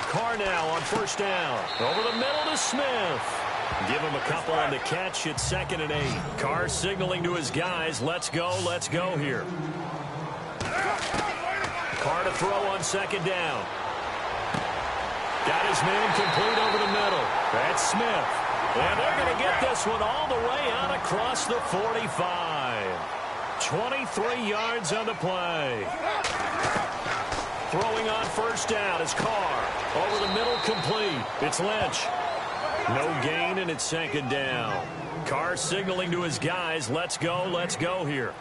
Carr now on first down. Over the middle to Smith. Give him a couple on the catch at 2nd and 8. Carr signaling to his guys, let's go here. Carr to throw on 2nd down. Got his man complete over the middle. That's Smith. And they're going to get this one all the way out across the 45. 23 yards on the play. Throwing on first down is Carr. Over the middle, complete. It's Lynch. No gain, and it's 2nd down. Carr signaling to his guys, let's go here.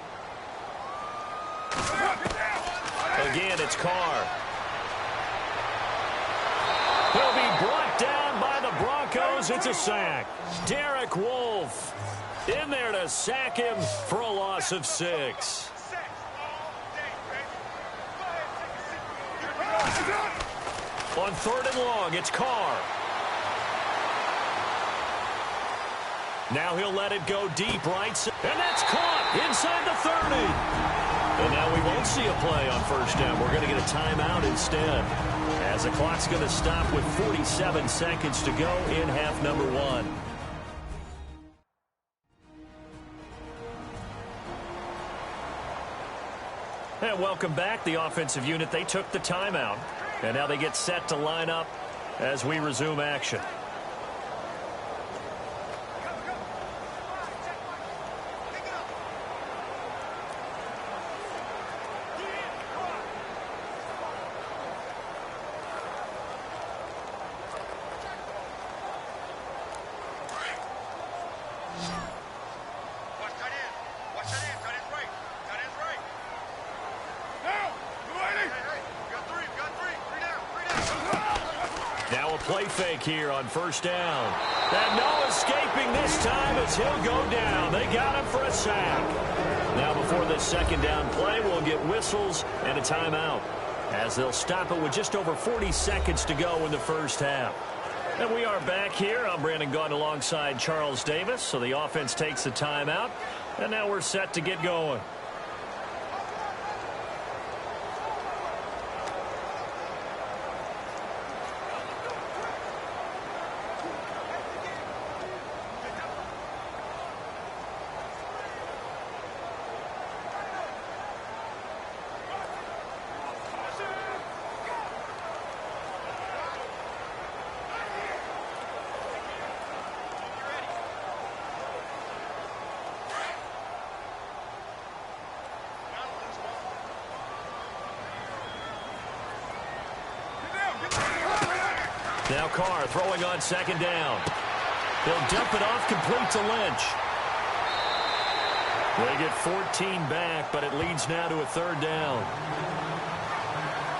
Again, it's Carr. He'll be brought down by the Broncos. It's a sack. Derek Wolfe in there to sack him for a loss of 6. On 3rd and long, it's Carr. Now he'll let it go deep right side. And that's caught inside the 30. And now we won't see a play on first down. We're going to get a timeout instead, as the clock's going to stop with 47 seconds to go in half number 1. And welcome back. The offensive unit, they took the timeout. And now they get set to line up as we resume action. Play fake here on first down. And no escaping this time as he'll go down. They got him for a sack. Now before this 2nd down play, we'll get whistles and a timeout, as they'll stop it with just over 40 seconds to go in the first half. And we are back here. I'm Brandon Gaudin alongside Charles Davis. So the offense takes the timeout, and now we're set to get going. Now Carr throwing on 2nd down. He'll dump it off complete to Lynch. They get 14 back, but it leads now to a 3rd down.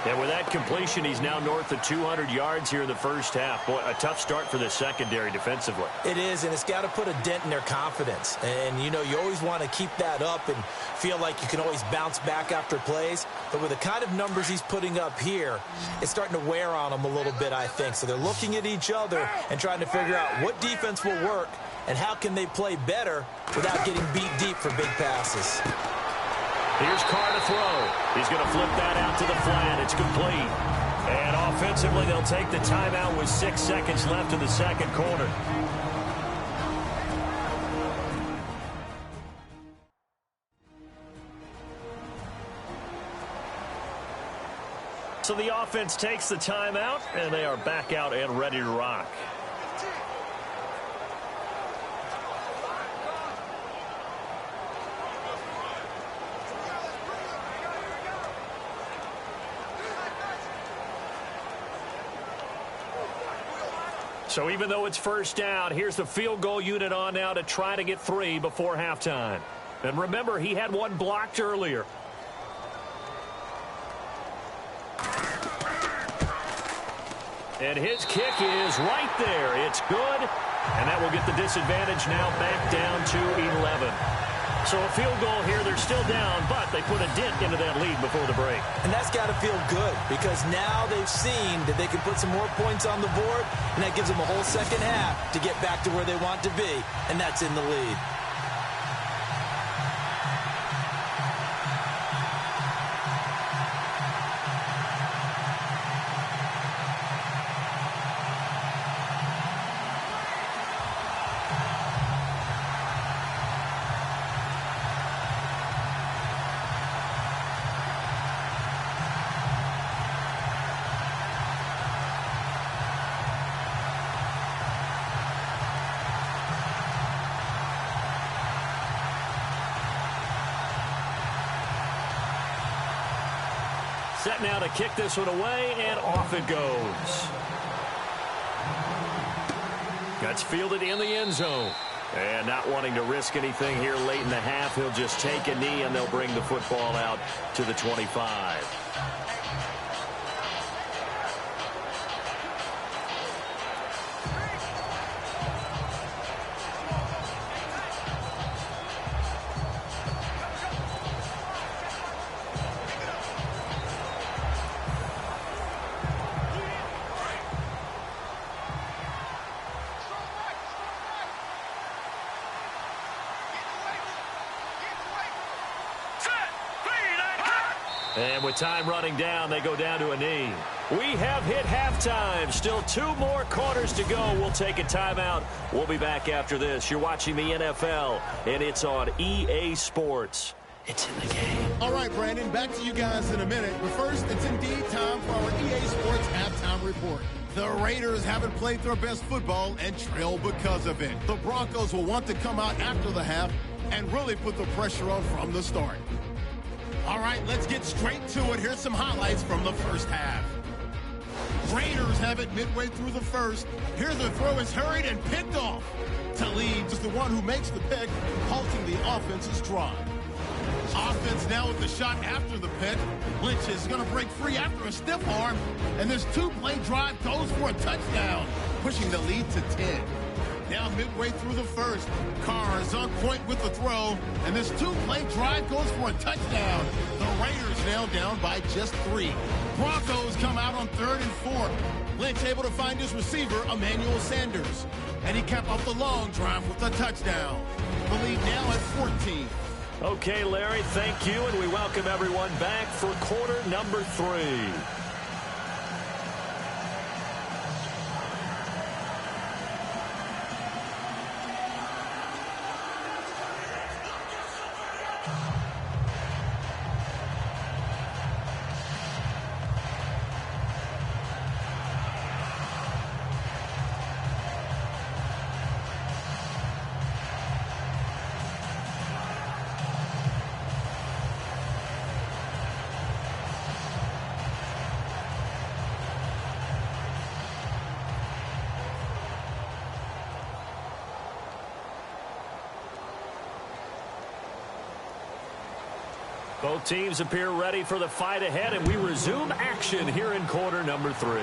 And with that completion, he's now north of 200 yards here in the first half. Boy, a tough start for the secondary defensively. It is, and it's got to put a dent in their confidence. And, you know, you always want to keep that up and feel like you can always bounce back after plays. But with the kind of numbers he's putting up here, it's starting to wear on them a little bit, I think. So they're looking at each other and trying to figure out what defense will work and how can they play better without getting beat deep for big passes. Here's Carr to throw. He's going to flip that out to the flat. It's complete. And offensively, they'll take the timeout with 6 seconds left in the second quarter. So the offense takes the timeout, and they are back out and ready to rock. So even though it's first down, here's the field goal unit on now to try to get 3 before halftime. And remember, he had one blocked earlier. And his kick is right there. It's good. And that will get the disadvantage now back down to 11. So a field goal here. They're still down, but they put a dent into that lead before the break. And that's got to feel good because now they've seen that they can put some more points on the board, and that gives them a whole second half to get back to where they want to be, and that's in the lead. Set now to kick this one away, and off it goes. That's fielded in the end zone. And not wanting to risk anything here late in the half, he'll just take a knee, and they'll bring the football out to the 25. And with time running down, they go down to a knee. We have hit halftime. Still 2 more quarters to go. We'll take a timeout. We'll be back after this. You're watching the NFL, and it's on EA Sports. It's in the game. All right, Brandon, back to you guys in a minute. But first, it's indeed time for our EA Sports halftime report. The Raiders haven't played their best football and trail because of it. The Broncos will want to come out after the half and really put the pressure on from the start. All right, let's get straight to it. Here's some highlights from the first half. Raiders have it midway through the first. Here the throw is hurried and picked off. Talib is the one who makes the pick, halting the offense's drive. Offense now with the shot after the pick. Lynch is going to break free after a stiff arm, and this 2-play drive goes for a touchdown, pushing the lead to 10. Now midway through the first, Carr is on point with the throw, and this 2-play drive goes for a touchdown. The Raiders now down by just 3. Broncos come out on 3rd and 4. Lynch able to find his receiver, Emmanuel Sanders, and he capped off the long drive with a touchdown. The lead now at 14. Okay, Larry, thank you, and we welcome everyone back for quarter number 3. Both teams appear ready for the fight ahead, and we resume action here in quarter number 3.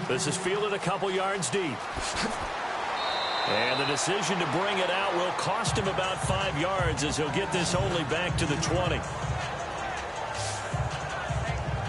This is fielded a couple yards deep. And the decision to bring it out will cost him about 5 yards as he'll get this only back to the 20.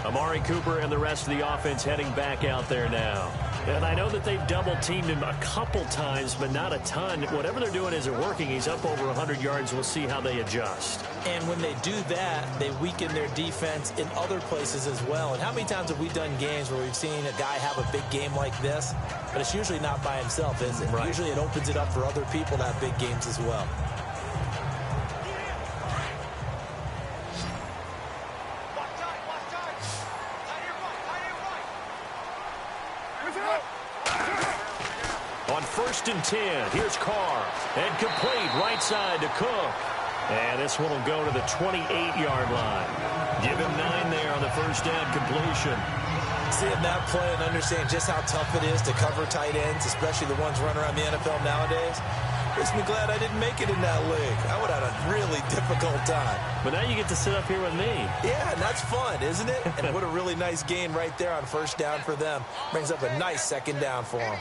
Amari Cooper and the rest of the offense heading back out there now. And I know that they've double-teamed him a couple times, but not a ton. Whatever they're doing isn't working. He's up over 100 yards. We'll see how they adjust. And when they do that, they weaken their defense in other places as well. And how many times have we done games where we've seen a guy have a big game like this, but it's usually not by himself, is it? Right. Usually it opens it up for other people to have big games as well. On 1st and 10, here's Carr. And complete right side to Cook. And this one will go to the 28-yard line. Give him 9 there on the first down completion. Seeing that play and understand just how tough it is to cover tight ends, especially the ones running around the NFL nowadays, makes me glad I didn't make it in that league. I would have had a really difficult time. But now you get to sit up here with me. Yeah, and that's fun, isn't it? And what a really nice gain right there on first down for them. Brings up a nice second down for them.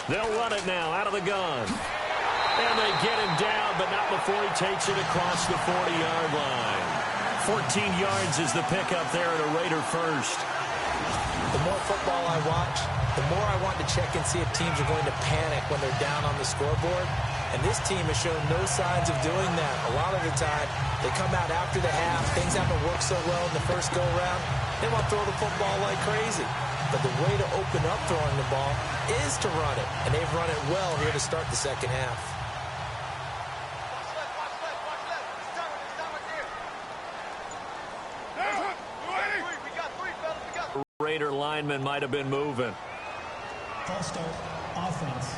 They'll run it now out of the gun. And they get him down, but not before he takes it across the 40-yard line. 14 yards is the pickup there at a Raider first. The more football I watch, the more I want to check and see if teams are going to panic when they're down on the scoreboard. And this team has shown no signs of doing that. A lot of the time, they come out after the half. Things haven't worked so well in the first go-around. They want to throw the football like crazy. But the way to open up throwing the ball is to run it. And they've run it well here to start the second half. Raider lineman might have been moving. False start, offense.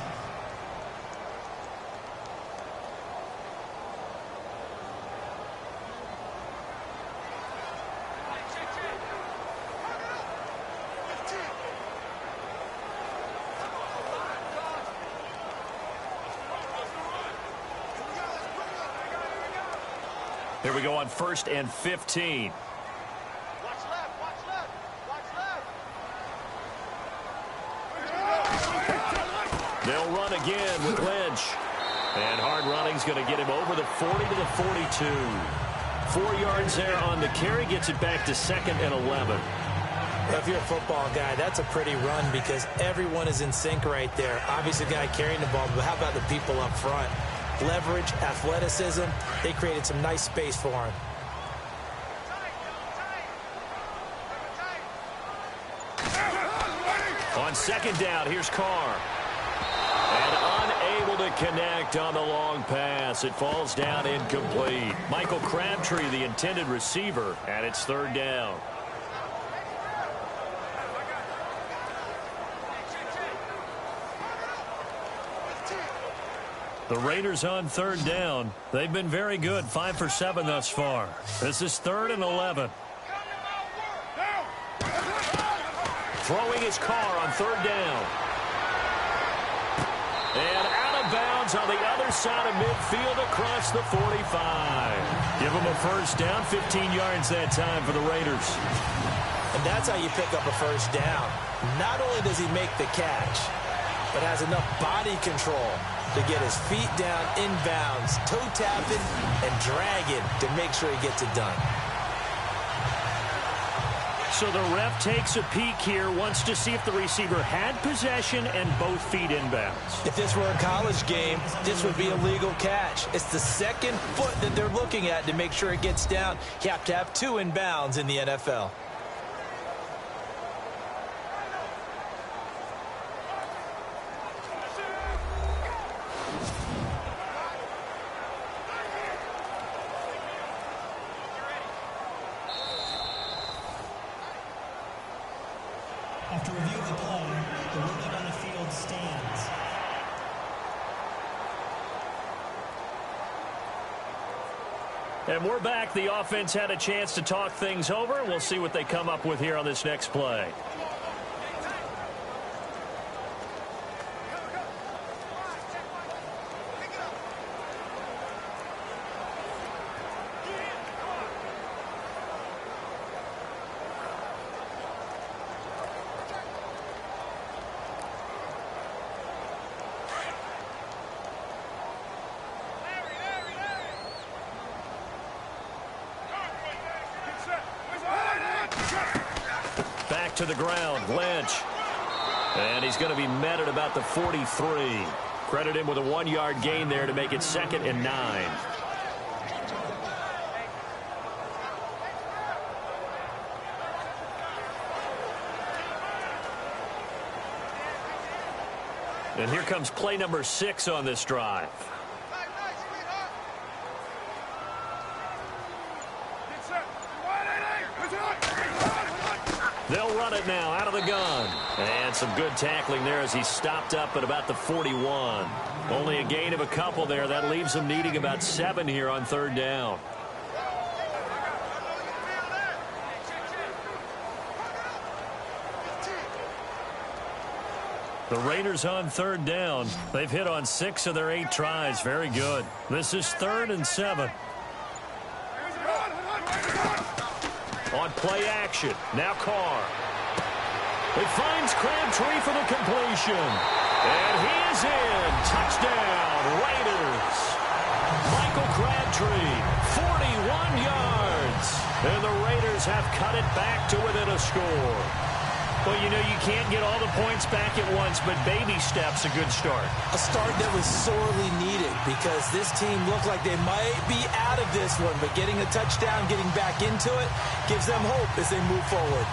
Here we go on 1st and 15. They'll run again with Lynch. And hard running's going to get him over the 40 to the 42. 4 yards there on the carry, gets it back to 2nd and 11. If you're a football guy, that's a pretty run because everyone is in sync right there. Obviously, the guy carrying the ball, but how about the people up front? Leverage, athleticism, they created some nice space for him. On 2nd down, here's Carr. And unable to connect on the long pass. It falls down incomplete. Michael Crabtree, the intended receiver, and it's 3rd down. The Raiders on 3rd down. They've been very good, 5 for 7 thus far. This is 3rd and 11. Throwing his Carr on 3rd down. And out of bounds on the other side of midfield across the 45. Give him a 1st down, 15 yards that time for the Raiders. And that's how you pick up a 1st down. Not only does he make the catch, but has enough body control to get his feet down inbounds, toe tapping and dragging to make sure he gets it done. So the ref takes a peek here, wants to see if the receiver had possession and both feet inbounds. If this were a college game, this would be a legal catch. It's the 2nd foot that they're looking at to make sure it gets down. You have to have 2 inbounds in the NFL. After review of the play, the ruling on the field stands. And we're back. The offense had a chance to talk things over. We'll see what they come up with here on this next play. Back to the ground, Lynch. And he's going to be met at about the 43. Credit him with a 1-yard gain there to make it 2nd and 9. And here comes play number 6 on this drive. They'll run it now out of the gun. And some good tackling there as he stopped up at about the 41. Only a gain of a couple there. That leaves them needing about 7 here on 3rd down. The Raiders on third down. They've hit on 6 of their 8 tries. Very good. This is 3rd and 7. On play action. Now Carr. It finds Crabtree for the completion. And he is in. Touchdown, Raiders. Michael Crabtree, 41 yards. And the Raiders have cut it back to within a score. Well, you know, you can't get all the points back at once, but baby steps, a good start. A start that was sorely needed because this team looked like they might be out of this one, but getting a touchdown, getting back into it, gives them hope as they move forward.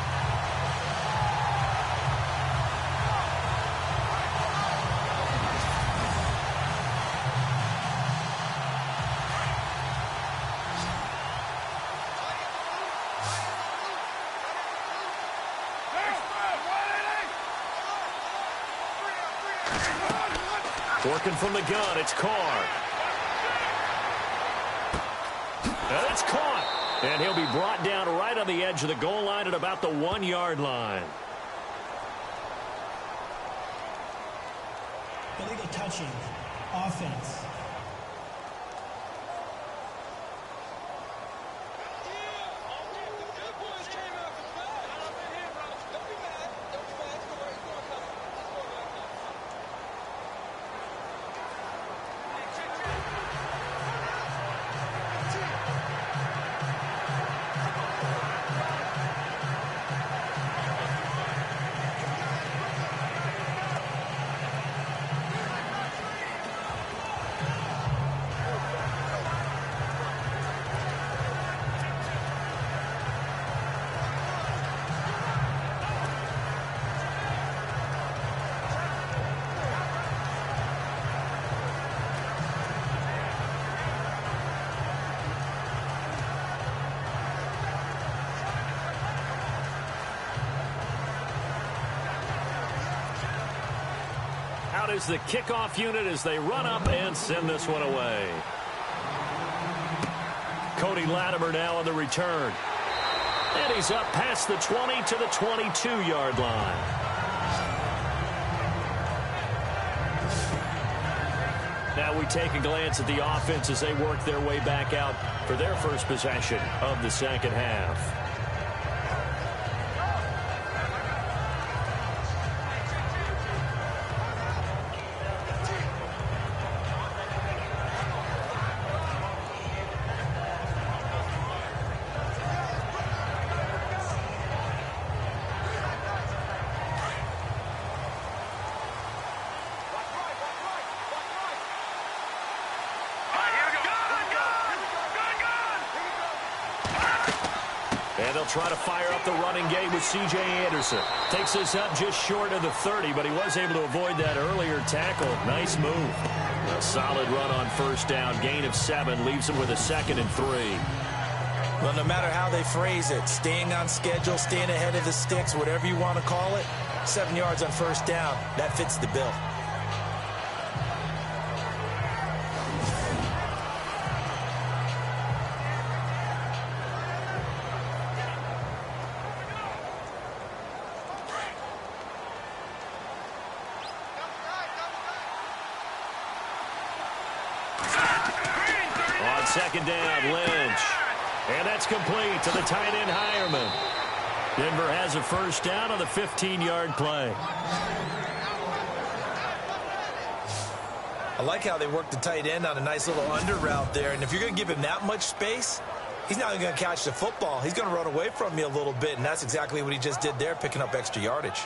Working from the gun, it's Carr. And it's caught. And he'll be brought down right on the edge of the goal line at about the 1-yard line. Illegal touching. Offense. Out is the kickoff unit as they run up and send this one away. Cody Latimer now on the return. And he's up past the 20 to the 22-yard line. Now we take a glance at the offense as they work their way back out for their first possession of the second half. And they'll try to fire up the running game with C.J. Anderson. Takes us up just short of the 30, but he was able to avoid that earlier tackle. Nice move. A solid run on first down. Gain of 7 leaves him with a 2nd and 3. Well, no matter how they phrase it, staying on schedule, staying ahead of the sticks, whatever you want to call it, 7 yards on first down, that fits the bill. Second down, Lynch. And that's complete to the tight end, Hireman. Denver has a first down on the 15-yard play. I like how they work the tight end on a nice little under route there. And if you're going to give him that much space, he's not even going to catch the football. He's going to run away from you a little bit, and that's exactly what he just did there, picking up extra yardage.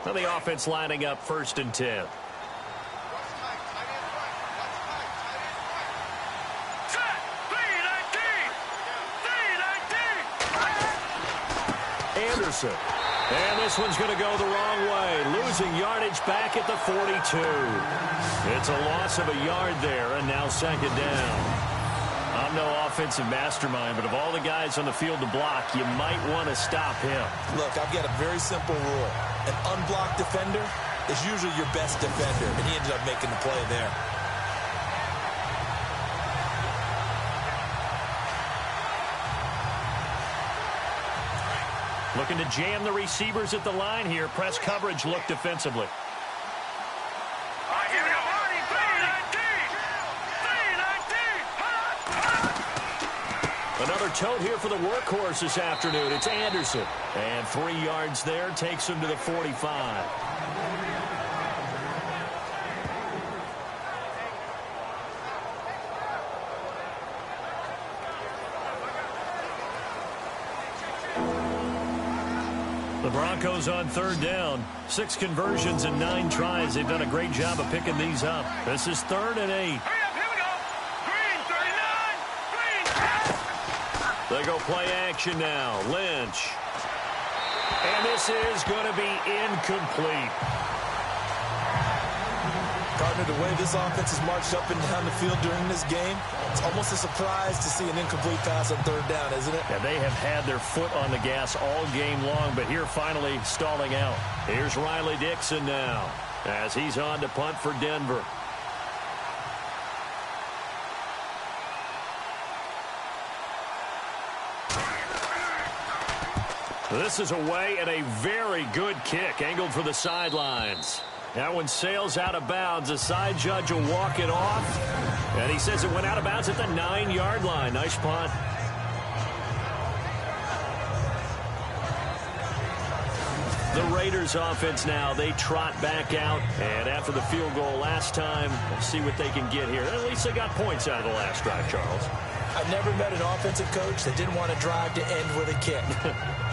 Well, the offense lining up 1st and 10. Anderson. And this one's going to go the wrong way. Losing yardage back at the 42. It's a loss of a yard there, and now 2nd down. I'm no offensive mastermind, but of all the guys on the field to block, you might want to stop him. Look, I've got a very simple rule. An unblocked defender is usually your best defender, and he ended up making the play there. Looking to jam the receivers at the line here. Press coverage look defensively. Here we go. Another tote here for the workhorse this afternoon. It's Anderson. And 3 yards there takes him to the 45. The Broncos on third down. 6 conversions and 9 tries. They've done a great job of picking these up. This is 3rd and 8. Here we go. Green, 39. Green. They go play action now. Lynch. And this is going to be incomplete. Partner, the way this offense has marched up and down the field during this game, it's almost a surprise to see an incomplete pass on third down, isn't it? Yeah, they have had their foot on the gas all game long, but here finally stalling out. Here's Riley Dixon now as he's on to punt for Denver. This is away and a very good kick angled for the sidelines. That one sails out of bounds. The side judge will walk it off. And he says it went out of bounds at the 9-yard line. Nice punt. The Raiders offense now, they trot back out. And after the field goal last time, we'll see what they can get here. At least they got points out of the last drive, Charles. I've never met an offensive coach that didn't want to drive to end with a kick.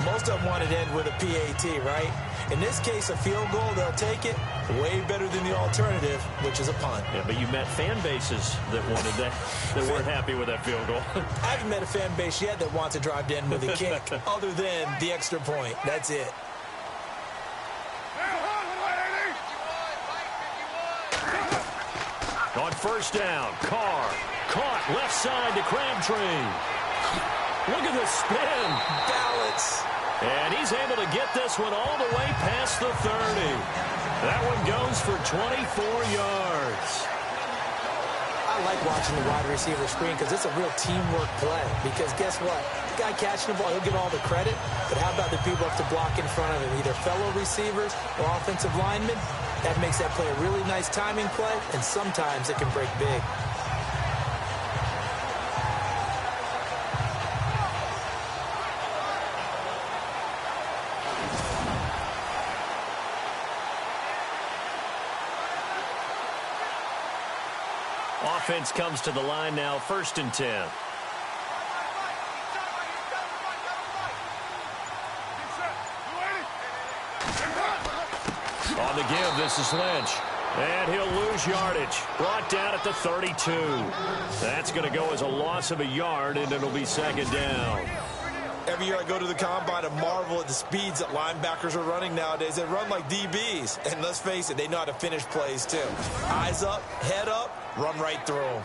Most of them wanted to end with a PAT, right? In this case, a field goal, they'll take it. Way better than the alternative, which is a punt. Yeah, but you met fan bases that wanted that, that weren't happy with that field goal. I haven't met a fan base yet that wants to drive to end with a kick, other than the extra point. That's it. On first down, Carr caught left side to Crabtree. Look at the spin. Balance. And he's able to get this one all the way past the 30. That one goes for 24 yards. I like watching the wide receiver screen because it's a real teamwork play. Because guess what? The guy catching the ball, he'll get all the credit. But how about the people up to block in front of him? Either fellow receivers or offensive linemen. That makes that play a really nice timing play, and sometimes it can break big. Offense comes to the line now, 1st and 10. On the give, this is Lynch. And he'll lose yardage. Brought down at the 32. That's going to go as a loss of a yard, and it'll be 2nd down. Every year I go to the combine and marvel at the speeds that linebackers are running nowadays. They run like DBs. And let's face it, they know how to finish plays too. Eyes up, head up, run right through them.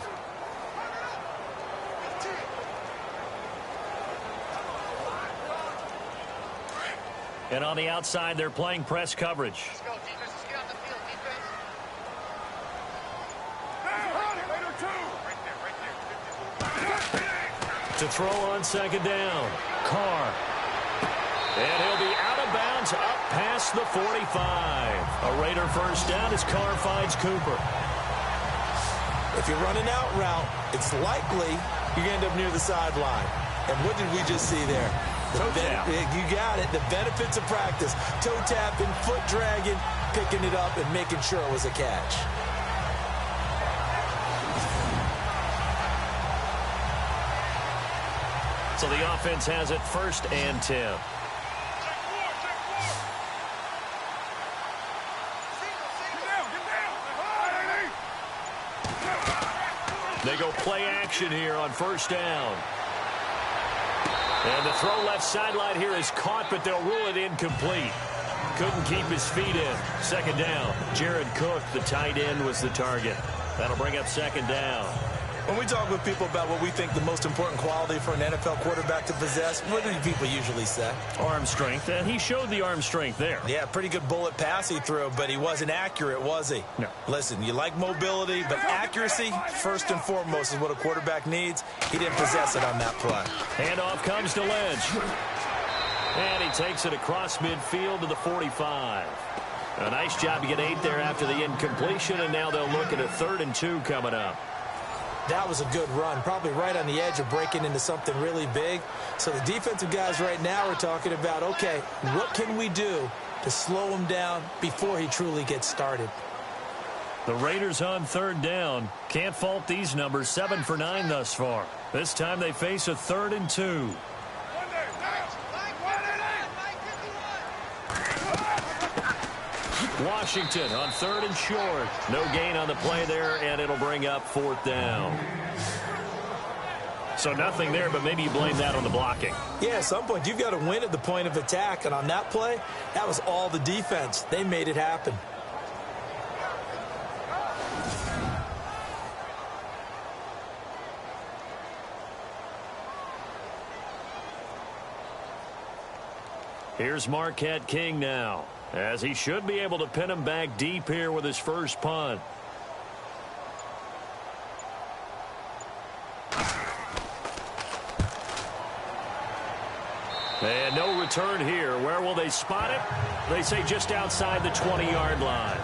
And on the outside, they're playing press coverage. Let's go, defense. Let's get off the field, defense. To throw on 2nd down. Carr. And he'll be out of bounds up past the 45. A Raider first down as Carr finds Cooper. If you're running out route, it's likely you're going to end up near the sideline. And what did we just see there? Toe tap. You got it. The benefits of practice. Toe tapping, foot dragging, picking it up, and making sure it was a catch. So the offense has it 1st and 10. They go play action here on 1st down. And the throw left sideline here is caught, but they'll rule it incomplete. Couldn't keep his feet in. 2nd down. Jared Cook, the tight end, was the target. That'll bring up 2nd down. When we talk with people about what we think the most important quality for an NFL quarterback to possess, what do people usually say? Arm strength, and he showed the arm strength there. Yeah, pretty good bullet pass he threw, but he wasn't accurate, was he? No. Listen, you like mobility, but accuracy, first and foremost, is what a quarterback needs. He didn't possess it on that play. Handoff comes to Lynch. And he takes it across midfield to the 45. A nice job to get 8 there after the incompletion, and now they'll look at a 3rd and 2 coming up. That was a good run, probably right on the edge of breaking into something really big. So the defensive guys right now are talking about, okay, what can we do to slow him down before he truly gets started? The Raiders on 3rd down. Can't fault these numbers, 7 for 9 thus far. This time they face a 3rd and 2. Washington on 3rd and short. No gain on the play there, and it'll bring up 4th down. So nothing there, but maybe you blame that on the blocking. Yeah, at some point, you've got to win at the point of attack. And on that play, that was all the defense. They made it happen. Here's Marquette King now, as he should be able to pin him back deep here with his first punt. And no return here. Where will they spot it? They say just outside the 20-yard line.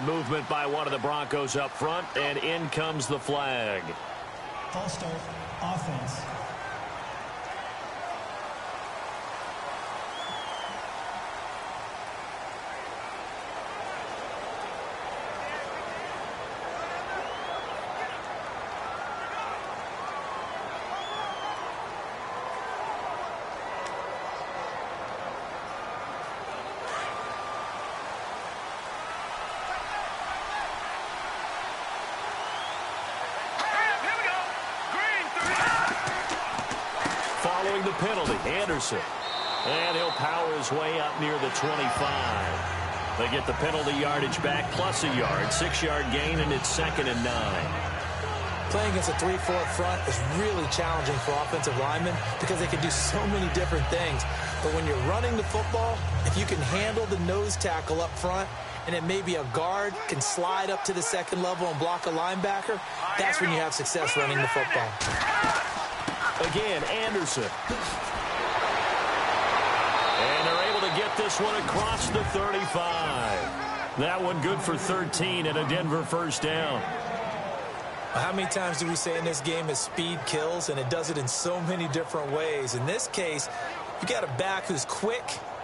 Movement by one of the Broncos up front, and in comes the flag. False start, offense. Following the penalty, Anderson. And he'll power his way up near the 25. They get the penalty yardage back plus a yard. 6-yard gain, and it's 2nd and 9. Playing against a 3-4 front is really challenging for offensive linemen because they can do so many different things. But when you're running the football, if you can handle the nose tackle up front, and then maybe a guard can slide up to the 2nd level and block a linebacker, that's when you have success running the football. Again, Anderson. And they're able to get this one across the 35. That one good for 13 and a Denver first down. How many times do we say in this game that speed kills, and it does it in so many different ways? In this case, you got a back who's quick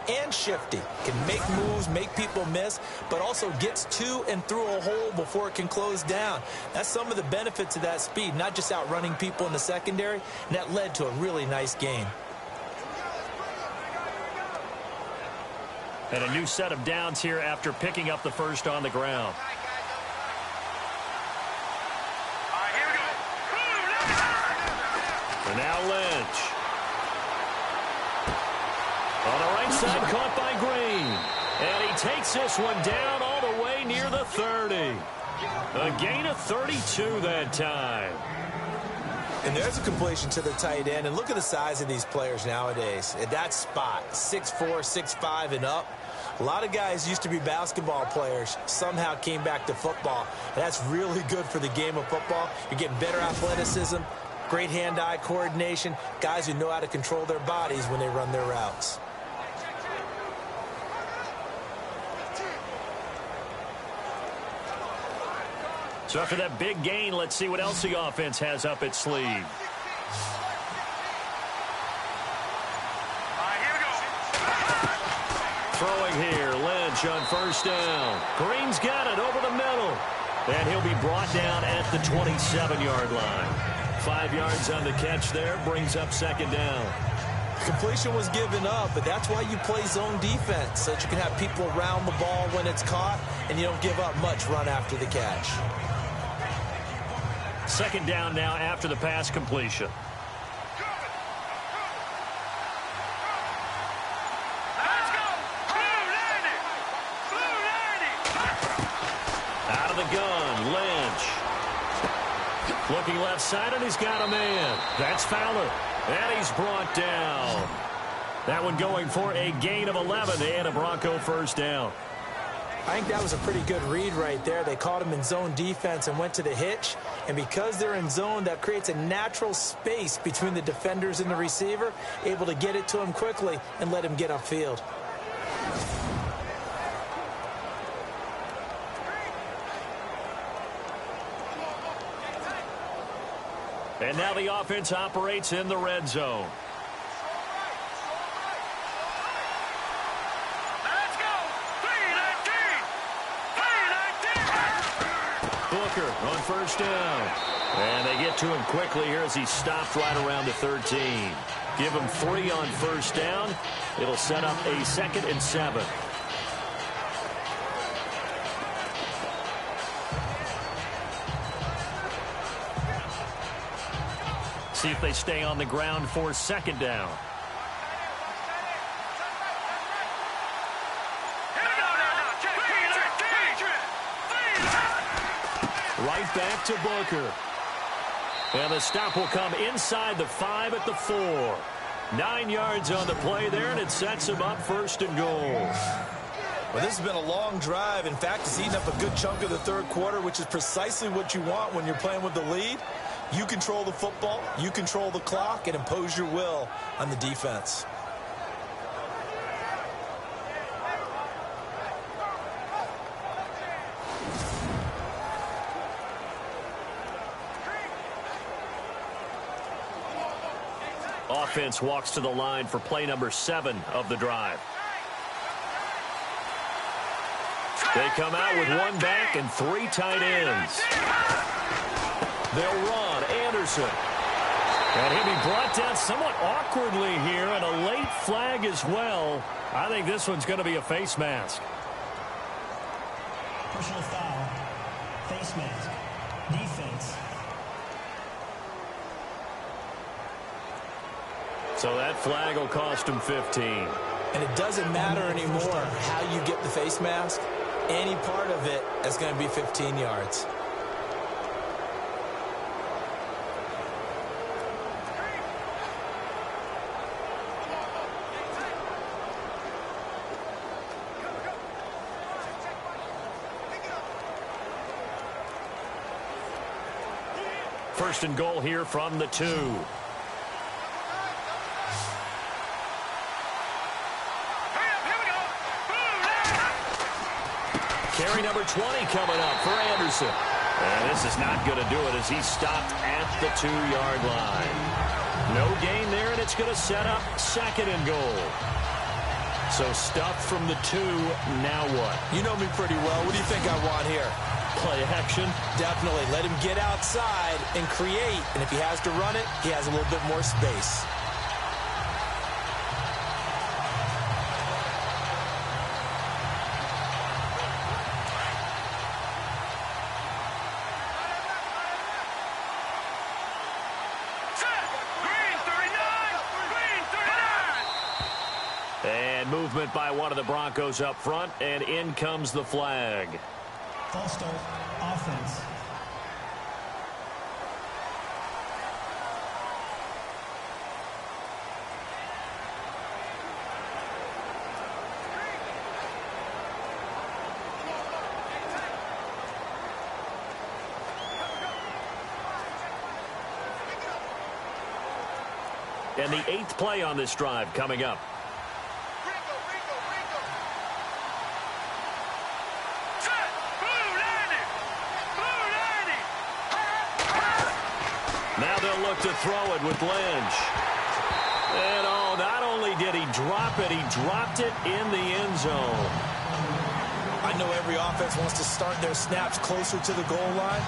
and shifty, can make moves, make people miss, but also gets to and through a hole before it can close down. That's some of the benefits of that speed, not just outrunning people in the secondary, and that led to a really nice gain. And a new set of downs here after picking up the first on the ground. And now Lynch. On the right side, caught by Green. And he takes this one down all the way near the 30. A gain of 32 that time. And there's a completion to the tight end. And look at the size of these players nowadays. At that spot, 6'4", 6'5", and up. A lot of guys used to be basketball players, somehow came back to football. That's really good for the game of football. You're getting better athleticism, great hand-eye coordination, guys who know how to control their bodies when they run their routes. So after that big gain, let's see what else the offense has up its sleeve. Throwing here, Lynch on first down. Green's got it over the middle. And he'll be brought down at the 27-yard line. 5 yards on the catch there, brings up second down. Completion was given up, but that's why you play zone defense, so that you can have people around the ball when it's caught, and you don't give up much run after the catch. Second down now after the pass completion. Let's go! Blue 90! Blue 90! Out of the gun, Lynch. Looking left side, and he's got a man. That's Fowler. And he's brought down. That one going for a gain of 11 and a Bronco first down. I think that was a pretty good read right there. They caught him in zone defense and went to the hitch. And because they're in zone, that creates a natural space between the defenders and the receiver, able to get it to him quickly and let him get upfield. And now the offense operates in the red zone. Let's go! 319! 319! Booker on first down. And they get to him quickly here as he stopped right around the 13. Give him 3 on first down. It'll set up a 2nd and 7. See if they stay on the ground for second down. Right back to Booker. And the stop will come inside the 5 at the 4. 9 yards on the play there, and it sets him up first and goal. Well, this has been a long drive. In fact, it's eaten up a good chunk of the third quarter, which is precisely what you want when you're playing with the lead. You control the football, you control the clock, and impose your will on the defense. Offense walks to the line for play number 7 of the drive. They come out with 1 back and 3 tight ends. They'll run. Anderson. And he'll be brought down somewhat awkwardly here, and a late flag as well. I think this one's going to be a face mask. Personal foul. Face mask. Defense. So that flag will cost him 15. And it doesn't matter anymore how you get the face mask. Any part of it is going to be 15 yards. First and goal here from the 2. Carry number 20 coming up for Anderson. And this is not going to do it as he stopped at the 2-yard line. No gain there, and it's going to set up 2nd and goal. So stuff from the 2, now what? You know me pretty well. What do you think I want here? Play action? Definitely. Let him get outside and create. And if he has to run it, he has a little bit more space. And movement by one of the Broncos up front, and in comes the flag. False start. Offense. And the 8th play on this drive coming up. Now they'll look to throw it with Lynch. And all not only did he drop it, he dropped it in the end zone. I know every offense wants to start their snaps closer to the goal line,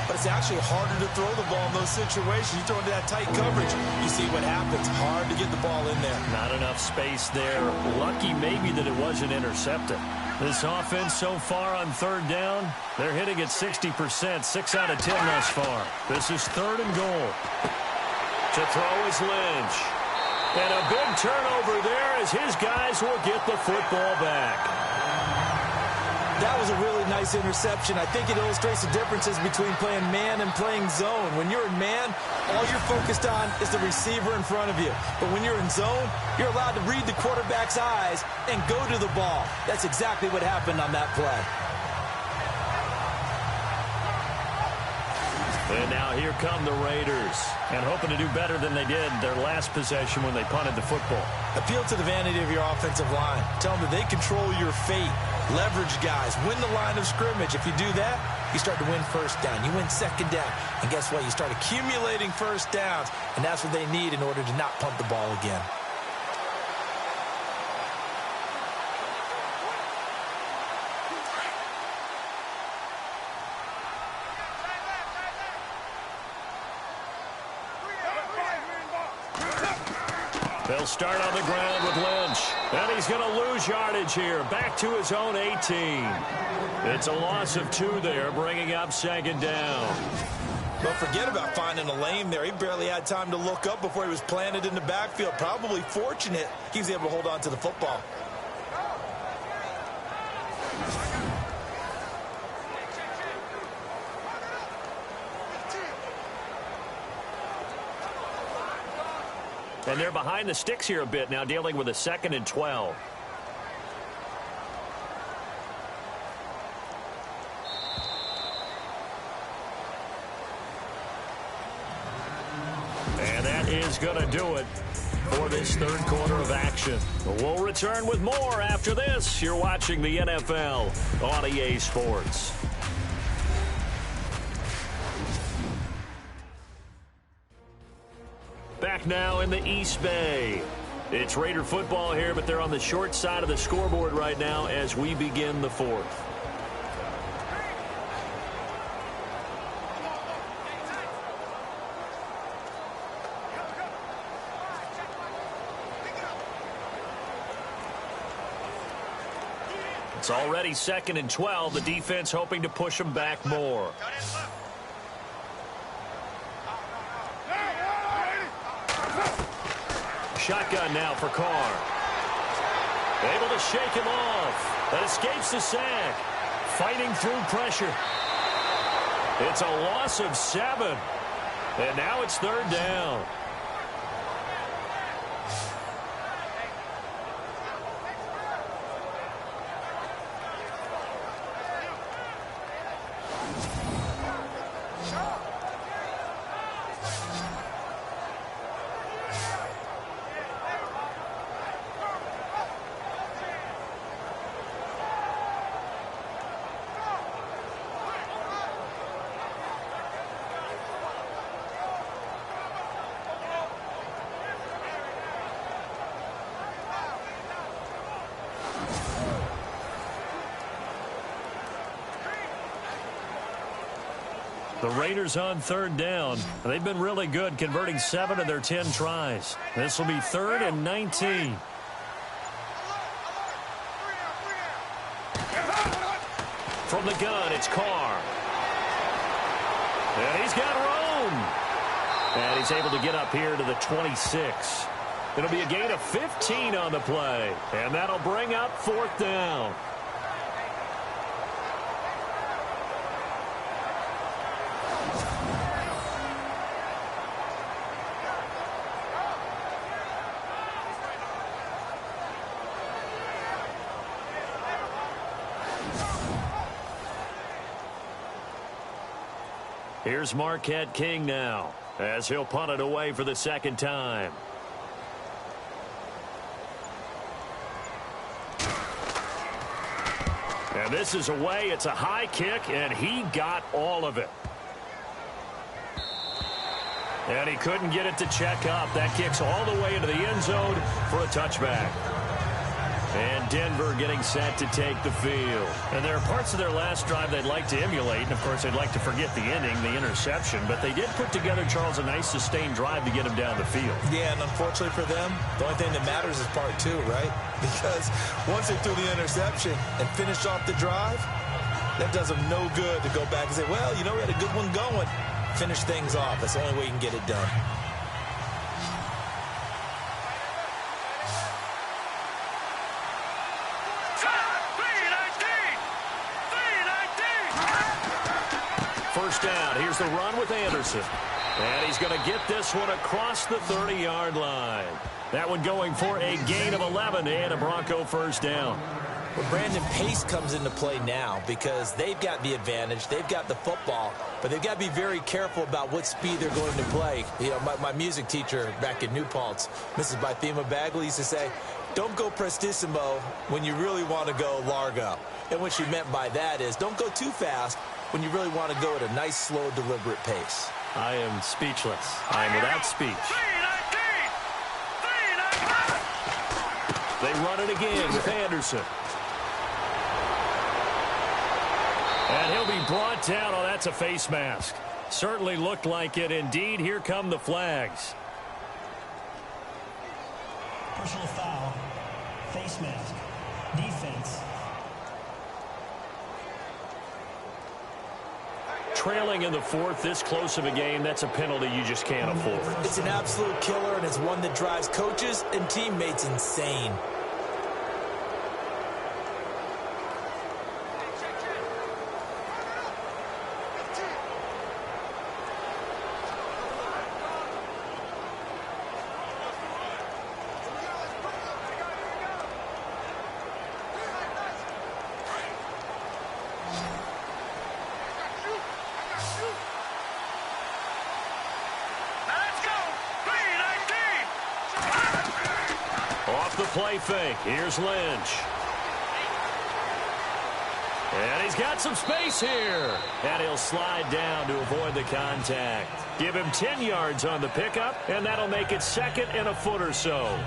but it's actually harder to throw the ball in those situations. You throw into that tight coverage, you see what happens. Hard to get the ball in there. Not enough space there. Lucky maybe that it wasn't intercepted. This offense so far on third down, they're hitting at 60%, 6 out of 10 thus far. This is 3rd and goal. To throw is Lynch. And a big turnover there as his guys will get the football back. That was a really nice interception. I think it illustrates the differences between playing man and playing zone. When you're in man, all you're focused on is the receiver in front of you. But when you're in zone, you're allowed to read the quarterback's eyes and go to the ball. That's exactly what happened on that play. And now here come the Raiders. And hoping to do better than they did their last possession when they punted the football. Appeal to the vanity of your offensive line. Tell them that they control your fate. Leverage guys. Win the line of scrimmage. If you do that, you start to win first down. You win second down. And guess what? You start accumulating first downs. And that's what they need in order to not punt the ball again. They'll start on the ground with Lynch. And he's going to lose yardage here. Back to his own 18. It's a loss of 2 there, bringing up 2nd down. But forget about finding a lane there. He barely had time to look up before he was planted in the backfield. Probably fortunate he was able to hold on to the football. And they're behind the sticks here a bit now, dealing with a 2nd and 12. And that is going to do it for this 3rd quarter of action. We'll return with more after this. You're watching the NFL on EA Sports. Back now in the East Bay. It's Raider football here, but they're on the short side of the scoreboard right now as we begin the 4th. It's already 2nd and 12. The defense hoping to push them back more. Shotgun now for Carr. Able to shake him off. That escapes the sack. Fighting through pressure. It's a loss of 7. And now it's 3rd down. The Raiders on 3rd down. They've been really good, converting 7 of their 10 tries. This will be 3rd and 19. From the gun, it's Carr. And he's got room. And he's able to get up here to the 26. It'll be a gain of 15 on the play. And that'll bring up 4th down. Here's Marquette King now, as he'll punt it away for the 2nd time. And this is away. It's a high kick, and he got all of it. And he couldn't get it to check up. That kicks all the way into the end zone for a touchback. And Denver getting set to take the field. And there are parts of their last drive they'd like to emulate. And, of course, they'd like to forget the ending, the interception. But they did put together, Charles, a nice sustained drive to get him down the field. Yeah, and unfortunately for them, the only thing that matters is part two, right? Because once they threw the interception and finished off the drive, that does them no good to go back and say, well, you know, we had a good one going. Finish things off. That's the only way you can get it done. First down. Here's the run with Anderson. And he's going to get this one across the 30-yard line. That one going for a gain of 11 and a Bronco first down. Well, Brandon, pace comes into play now because they've got the advantage. They've got the football, but they've got to be very careful about what speed they're going to play. You know, my music teacher back in New Paltz, Mrs. Bythema Bagley, used to say, don't go prestissimo when you really want to go largo. And what she meant by that is don't go too fast when you really want to go at a nice, slow, deliberate pace. I am speechless. I am without speech. They run it again with Anderson. And he'll be brought down. Oh, that's a face mask. Certainly looked like it. Indeed, here come the flags. Personal foul. Face mask. Defense. Trailing in the fourth, this close of a game, that's a penalty you just can't afford. It's an absolute killer, and it's one that drives coaches and teammates insane. Play fake. Here's Lynch. And he's got some space here. And he'll slide down to avoid the contact. Give him 10 yards on the pickup, and that'll make it second and a foot or so.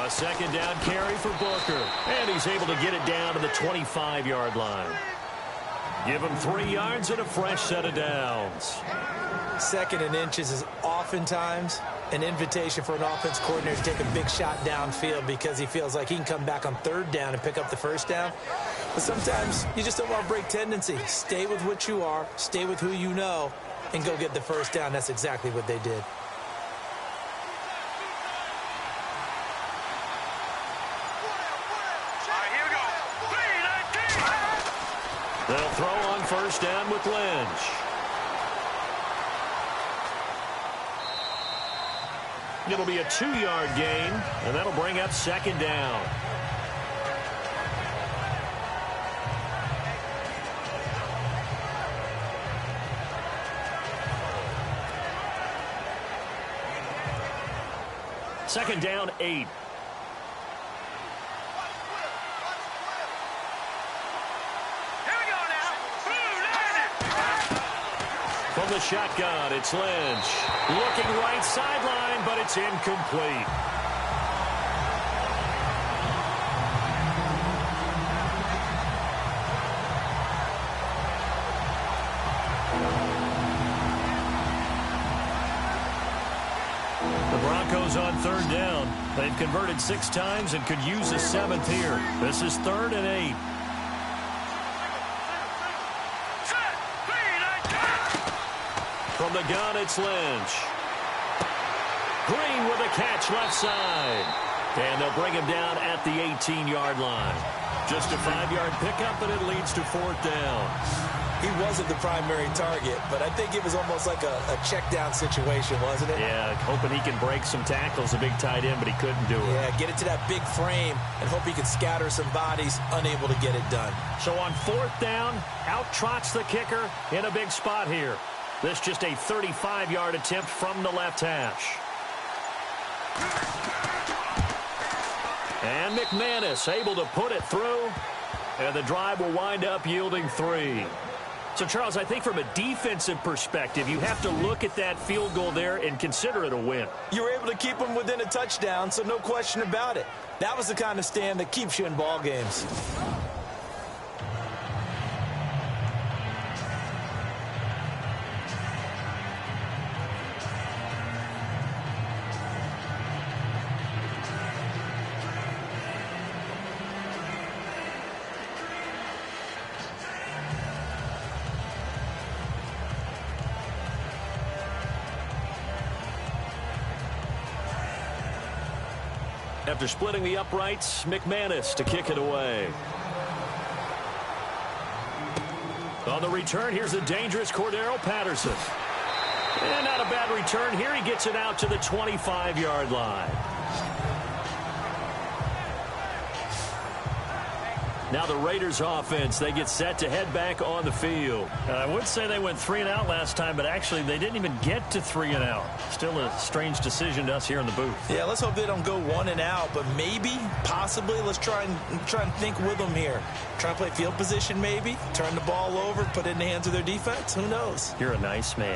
Second down carry for Booker. And he's able to get it down to the 25-yard line. Give him 3 yards and a fresh set of downs. Second and inches is oftentimes an invitation for an offense coordinator to take a big shot downfield because he feels like he can come back on third down and pick up the first down. But sometimes you just don't want to break tendency. Stay with what you are, stay with who you know, and go get the first down. That's exactly what they did. They'll throw on first down with Lynch. It'll be a 2-yard gain, and that'll bring up second down. Second down, 8. From the shotgun, it's Lynch. Looking right sideline, but it's incomplete. The Broncos on third down. They've converted 6 times and could use a 7th here. This is 3rd and 8. From the gun, it's Lynch. Green with a catch left side. And they'll bring him down at the 18-yard line. Just a 5-yard pickup, and it leads to 4th down. he wasn't the primary target, but I think it was almost like a check down situation, wasn't it? Yeah, hoping he can break some tackles, a big tight end, but he couldn't do it. Yeah, get it to that big frame and hope he could scatter some bodies, unable to get it done. So on 4th down, out trots the kicker in a big spot here. This just a 35-yard attempt from the left hash. And McManus able to put it through, and the drive will wind up yielding 3. So, Charles, I think from a defensive perspective, you have to look at that field goal there and consider it a win. You were able to keep them within a touchdown, so no question about it. That was the kind of stand that keeps you in ball games. After splitting the uprights, McManus to kick it away. On the return, here's a dangerous Cordero Patterson. And not a bad return here. He gets it out to the 25-yard line. Now the Raiders offense, they get set to head back on the field. I would say they went 3 and out last time, but actually they didn't even get to 3 and out. Still a strange decision to us here in the booth. Yeah, let's hope they don't go 1 and out, but maybe, possibly, let's try and think with them here. Try and play field position maybe, turn the ball over, put it in the hands of their defense. Who knows? You're a nice man.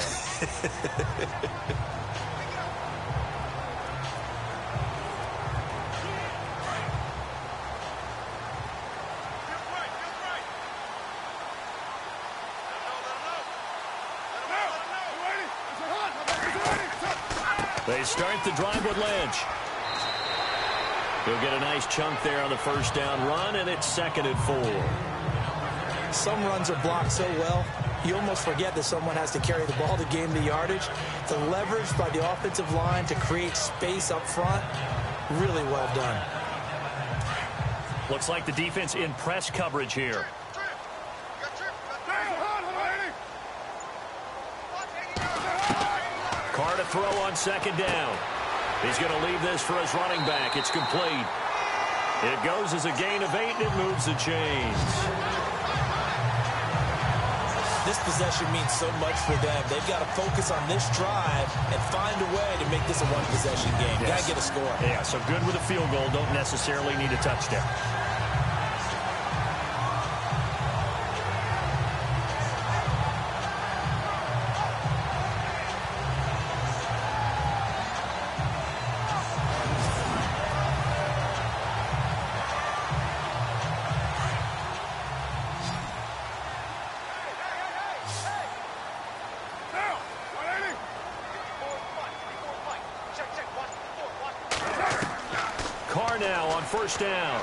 They start the drive with Lynch. He'll get a nice chunk there on the 1st down run, and it's 2nd and 4. Some runs are blocked so well, you almost forget that someone has to carry the ball to gain the yardage. The leverage by the offensive line to create space up front, really well done. Looks like the defense in press coverage here. Carr to throw on 2nd down. He's going to leave this for his running back. It's complete. It goes as a gain of 8, and it moves the chains. This possession means so much for them. They've got to focus on this drive and find a way to make this a one-possession game. Yes. Got to get a score. Yeah, so good with a field goal. Don't necessarily need a touchdown. Carr now on 1st down.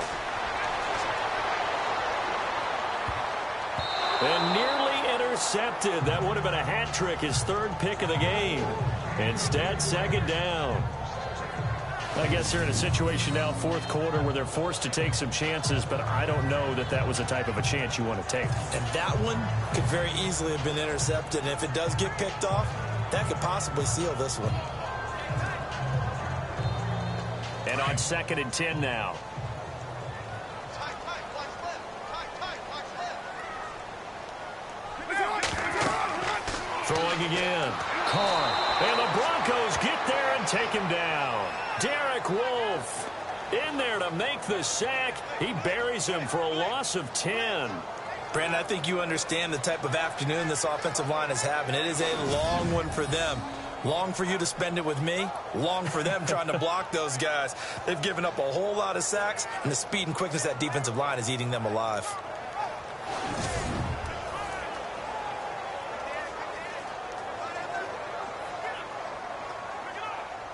And nearly intercepted. That would have been a hat trick, his 3rd pick of the game. Instead, 2nd down. I guess they're in a situation now, 4th quarter, where they're forced to take some chances, but I don't know that that was the type of a chance you want to take. And that one could very easily have been intercepted. And if it does get picked off, that could possibly seal this one. And on 2nd and 10 now. Throwing again. Carr. And the Broncos get there and take him down. Derek Wolfe in there to make the sack. He buries him for a loss of 10. Brandon, I think you understand the type of afternoon this offensive line is having. It is a long one for them. Long for you to spend it with me. Long for them trying to block those guys. They've given up a whole lot of sacks, and the speed and quickness of that defensive line is eating them alive.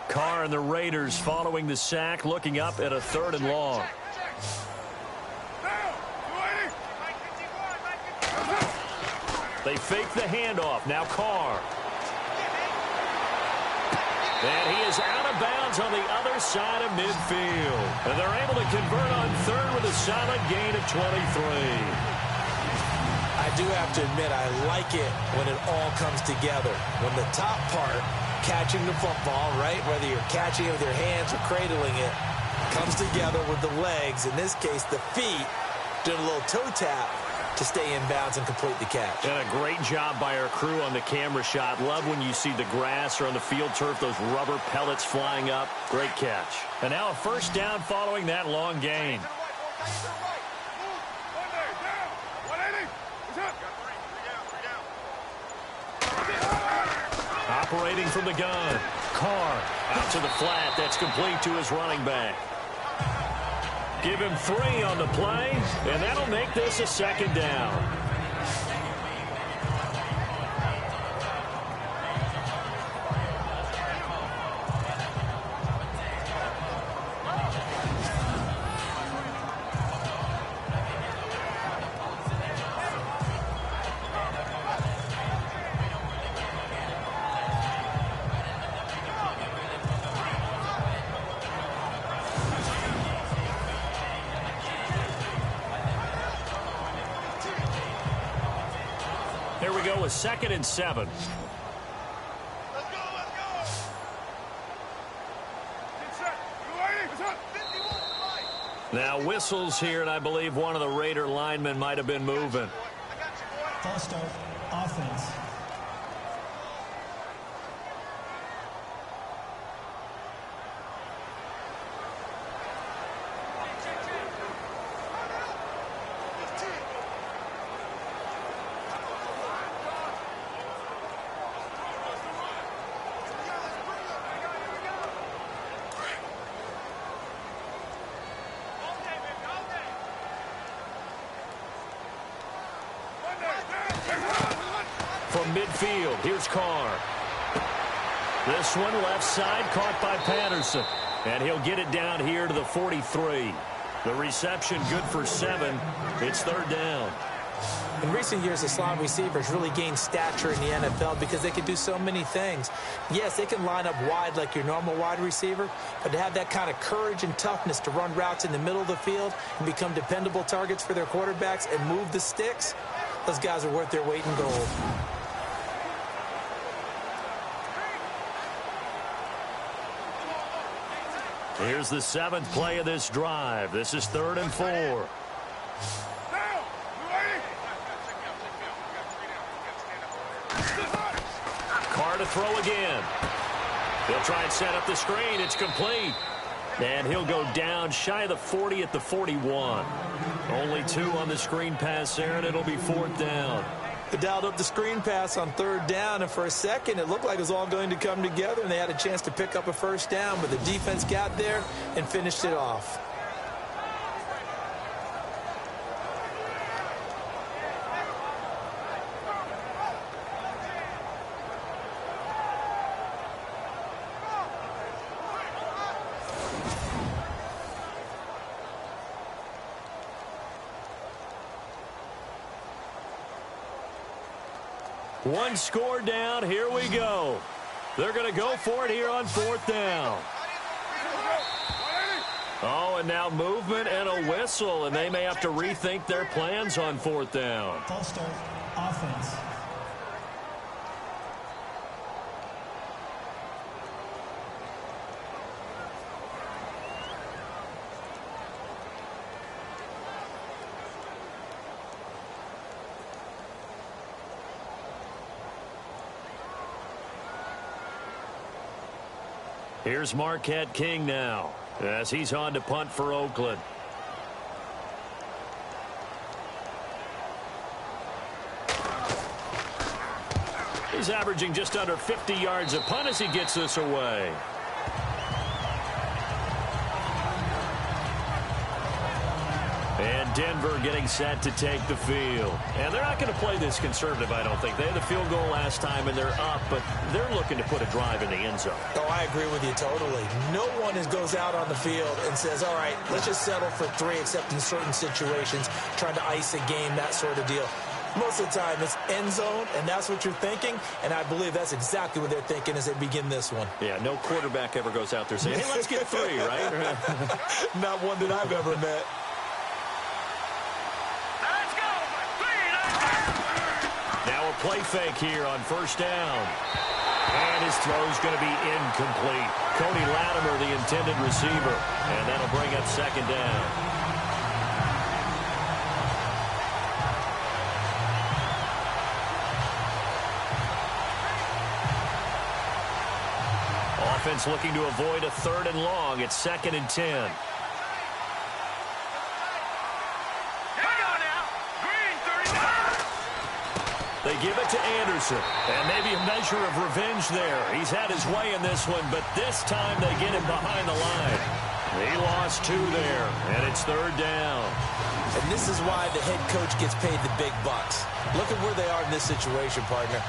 Carr and the Raiders following the sack, looking up at a 3rd and long. They fake the handoff. Now Carr. And he is out of bounds on the other side of midfield. And they're able to convert on 3rd with a solid gain of 23. I do have to admit, I like it when it all comes together. When the top part, catching the football, right, whether you're catching it with your hands or cradling it, comes together with the legs, in this case the feet, doing a little toe tap to stay in bounds and complete the catch. And a great job by our crew on the camera shot. Love when you see the grass or on the field turf, those rubber pellets flying up. Great catch. And now a first down following that long gain. Operating from the gun. Carr out to the flat. That's complete to his running back. Give him 3 on the play, and that'll make this a second down. Here we go with 2nd and 7. Now whistles here, and I believe one of the Raider linemen might have been moving. False start, offense. From midfield, here's Carr. This one left side caught by Patterson. And he'll get it down here to the 43. The reception good for 7. It's 3rd down. In recent years, the slot receivers really gained stature in the NFL because they can do so many things. Yes, they can line up wide like your normal wide receiver, but to have that kind of courage and toughness to run routes in the middle of the field and become dependable targets for their quarterbacks and move the sticks, those guys are worth their weight in gold. Here's the 7th play of this drive. This is 3rd and 4. Carr to throw again. He'll try and set up the screen. It's complete. And he'll go down shy of the 40 at the 41. Only 2 on the screen pass there, and it'll be 4th down. They dialed up the screen pass on 3rd down, and for a second it looked like it was all going to come together, and they had a chance to pick up a first down, but the defense got there and finished it off. One score down. Here we go. They're going to go for it here on 4th down. Oh, and now movement and a whistle, and they may have to rethink their plans on 4th down. False start, offense. Here's Marquette King now, as he's on to punt for Oakland. He's averaging just under 50 yards a punt as he gets this away. And Denver getting set to take the field. And they're not going to play this conservative, I don't think. They had the field goal last time, and they're up, but they're looking to put a drive in the end zone. Oh, I agree with you totally. No one goes out on the field and says, all right, let's just settle for 3, except in certain situations, trying to ice a game, that sort of deal. Most of the time, it's end zone, and that's what you're thinking, and I believe that's exactly what they're thinking as they begin this one. Yeah, no quarterback ever goes out there saying, hey, let's get 3, right? Not one that I've ever met. play fake here on first down. And his throw's going to be incomplete. Cody Latimer, the intended receiver. And that'll bring up second down. Offense looking to avoid a 3rd and long. It's 2nd and 10. They give it to Anderson. And maybe a measure of revenge there. He's had his way in this one, but this time they get him behind the line. He lost 2 there, and it's 3rd down. And this is why the head coach gets paid the big bucks. Look at where they are in this situation, partner.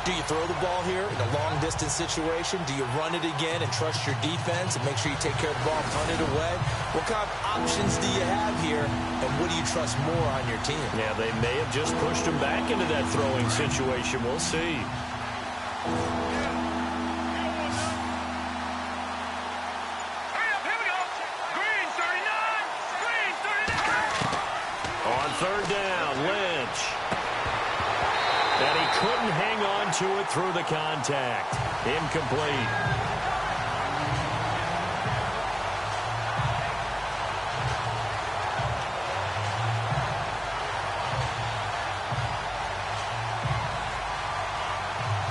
Do you throw the ball here in a long-distance situation? Do you run it again and trust your defense and make sure you take care of the ball and punt it away? What kind of options do you have here, and what do you trust more on your team? Yeah, they may have just pushed him back into that throwing situation. We'll see. On 3rd down, Lynch. And he couldn't hang on to it through the contact. Incomplete.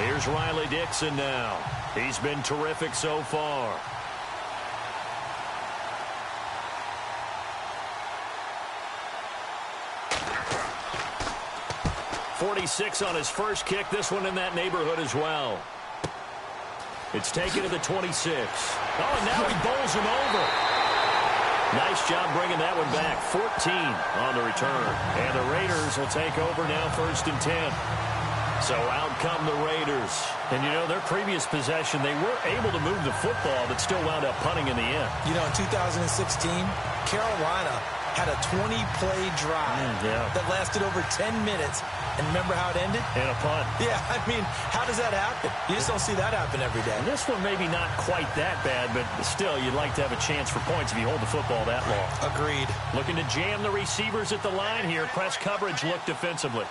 Here's Riley Dixon now. He's been terrific so far. .46 on his first kick. This one in that neighborhood as well. It's taken to the 26. Oh, and now he bowls him over. Nice job bringing that one back. 14 on the return. And the Raiders will take over now 1st and 10. So out come the Raiders. And, you know, their previous possession, they were able to move the football, but still wound up punting in the end. You know, in 2016, Carolina had a 20-play drive that lasted over 10 minutes. And remember how it ended? And a punt. Yeah, I mean, how does that happen? You just don't see that happen every day. And this one maybe not quite that bad, but still, you'd like to have a chance for points if you hold the football that long. Agreed. Looking to jam the receivers at the line here. Press coverage look defensively.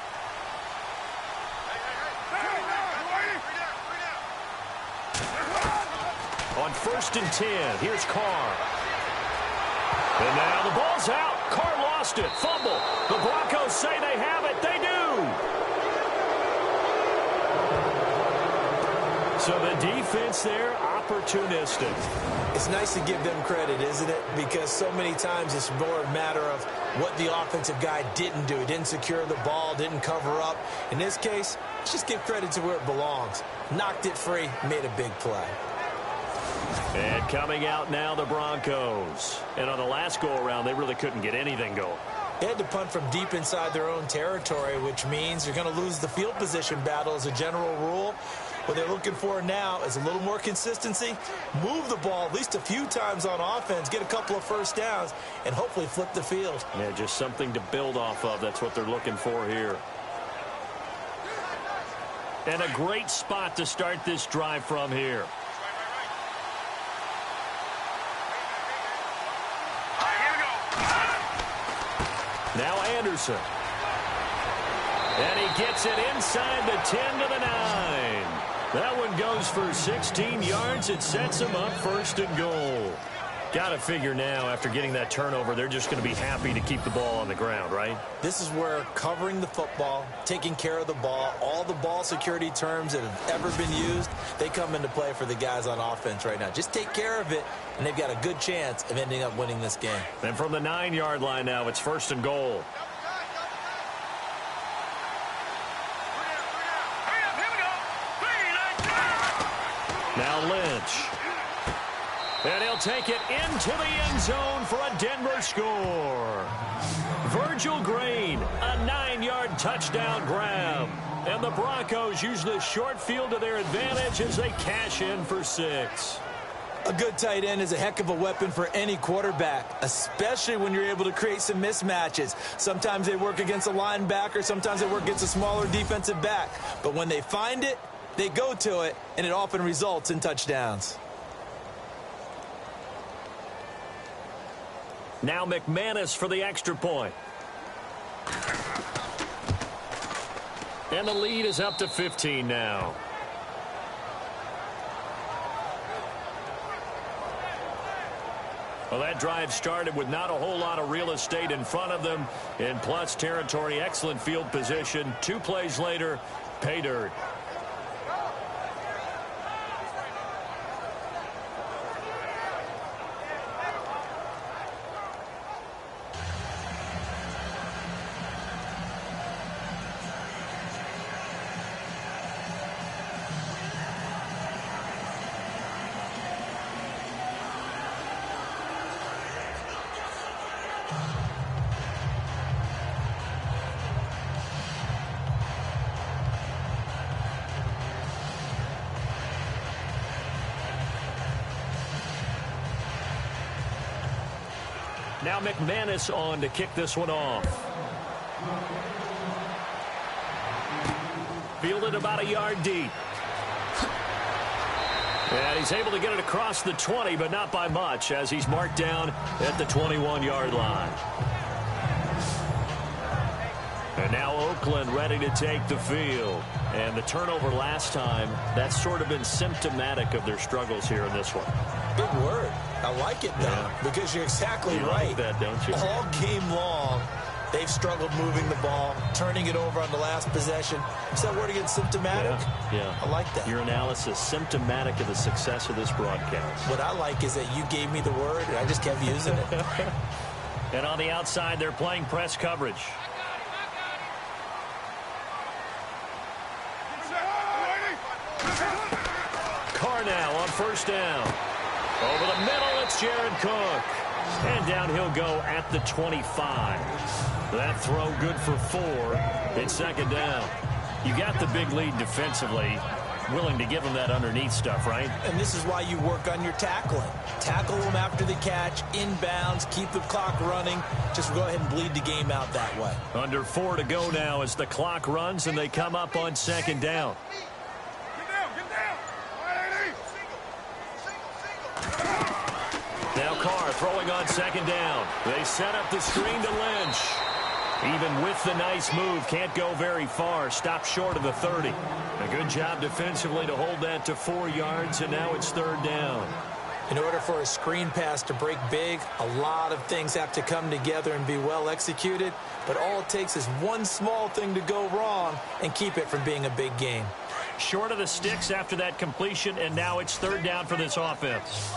On 1st and 10, here's Carr. And now the ball's out. Carr lost it. Fumble. The Broncos say they have it. They do. So the defense there, opportunistic. It's nice to give them credit, isn't it? Because so many times it's more a matter of what the offensive guy didn't do. He didn't secure the ball, didn't cover up. In this case, let's just give credit to where it belongs. Knocked it free, made a big play. And coming out now, the Broncos. And on the last go-around, they really couldn't get anything going. They had to punt from deep inside their own territory, which means you're going to lose the field position battle as a general rule. What they're looking for now is a little more consistency, move the ball at least a few times on offense, get a couple of first downs, and hopefully flip the field. Yeah, just something to build off of. That's what they're looking for here. And a great spot to start this drive from here. Now Anderson. And he gets it inside the 10 to the 9. That one goes for 16 yards. It sets him up 1st and goal. Got to figure now, after getting that turnover, they're just going to be happy to keep the ball on the ground, right? This is where covering the football, taking care of the ball, all the ball security terms that have ever been used, they come into play for the guys on offense right now. Just take care of it, and they've got a good chance of ending up winning this game. And from the 9-yard line now, it's 1st and goal. Now Lynch. And he'll take it into the end zone for a Denver score. Virgil Green, a 9-yard touchdown grab. And the Broncos use the short field to their advantage as they cash in for 6. A good tight end is a heck of a weapon for any quarterback, especially when you're able to create some mismatches. Sometimes they work against a linebacker, sometimes they work against a smaller defensive back. But when they find it, they go to it, and it often results in touchdowns. Now McManus for the extra point. And the lead is up to 15 now. Well, that drive started with not a whole lot of real estate in front of them. In plus territory, excellent field position. 2 plays later, pay dirt. Now McManus on to kick this one off. Fielded about a yard deep. And he's able to get it across the 20, but not by much, as he's marked down at the 21-yard line. And now Oakland ready to take the field. And the turnover last time, that's sort of been symptomatic of their struggles here in this one. Big word. I like it, though, because you're exactly right. Like that, don't you? All game long, they've struggled moving the ball, turning it over on the last possession. Is that word again, symptomatic? Yeah. I like that. Your analysis, symptomatic of the success of this broadcast. What I like is that you gave me the word, and I just kept using it. And on the outside, they're playing press coverage. Carr now on first down. Over the middle, it's Jared Cook. And down he'll go at the 25. That throw good for 4. It's second down. You got the big lead defensively. Willing to give them that underneath stuff, right? And this is why you work on your tackling. Tackle them after the catch, inbounds, keep the clock running. Just go ahead and bleed the game out that way. Under 4 to go now as the clock runs and they come up on second down. Now Carr throwing on second down. They set up the screen to Lynch. Even with the nice move, can't go very far. Stopped short of the 30. A good job defensively to hold that to 4 yards, and now it's third down. In order for a screen pass to break big, a lot of things have to come together and be well executed. But all it takes is one small thing to go wrong and keep it from being a big game. Short of the sticks after that completion, and now it's third down for this offense.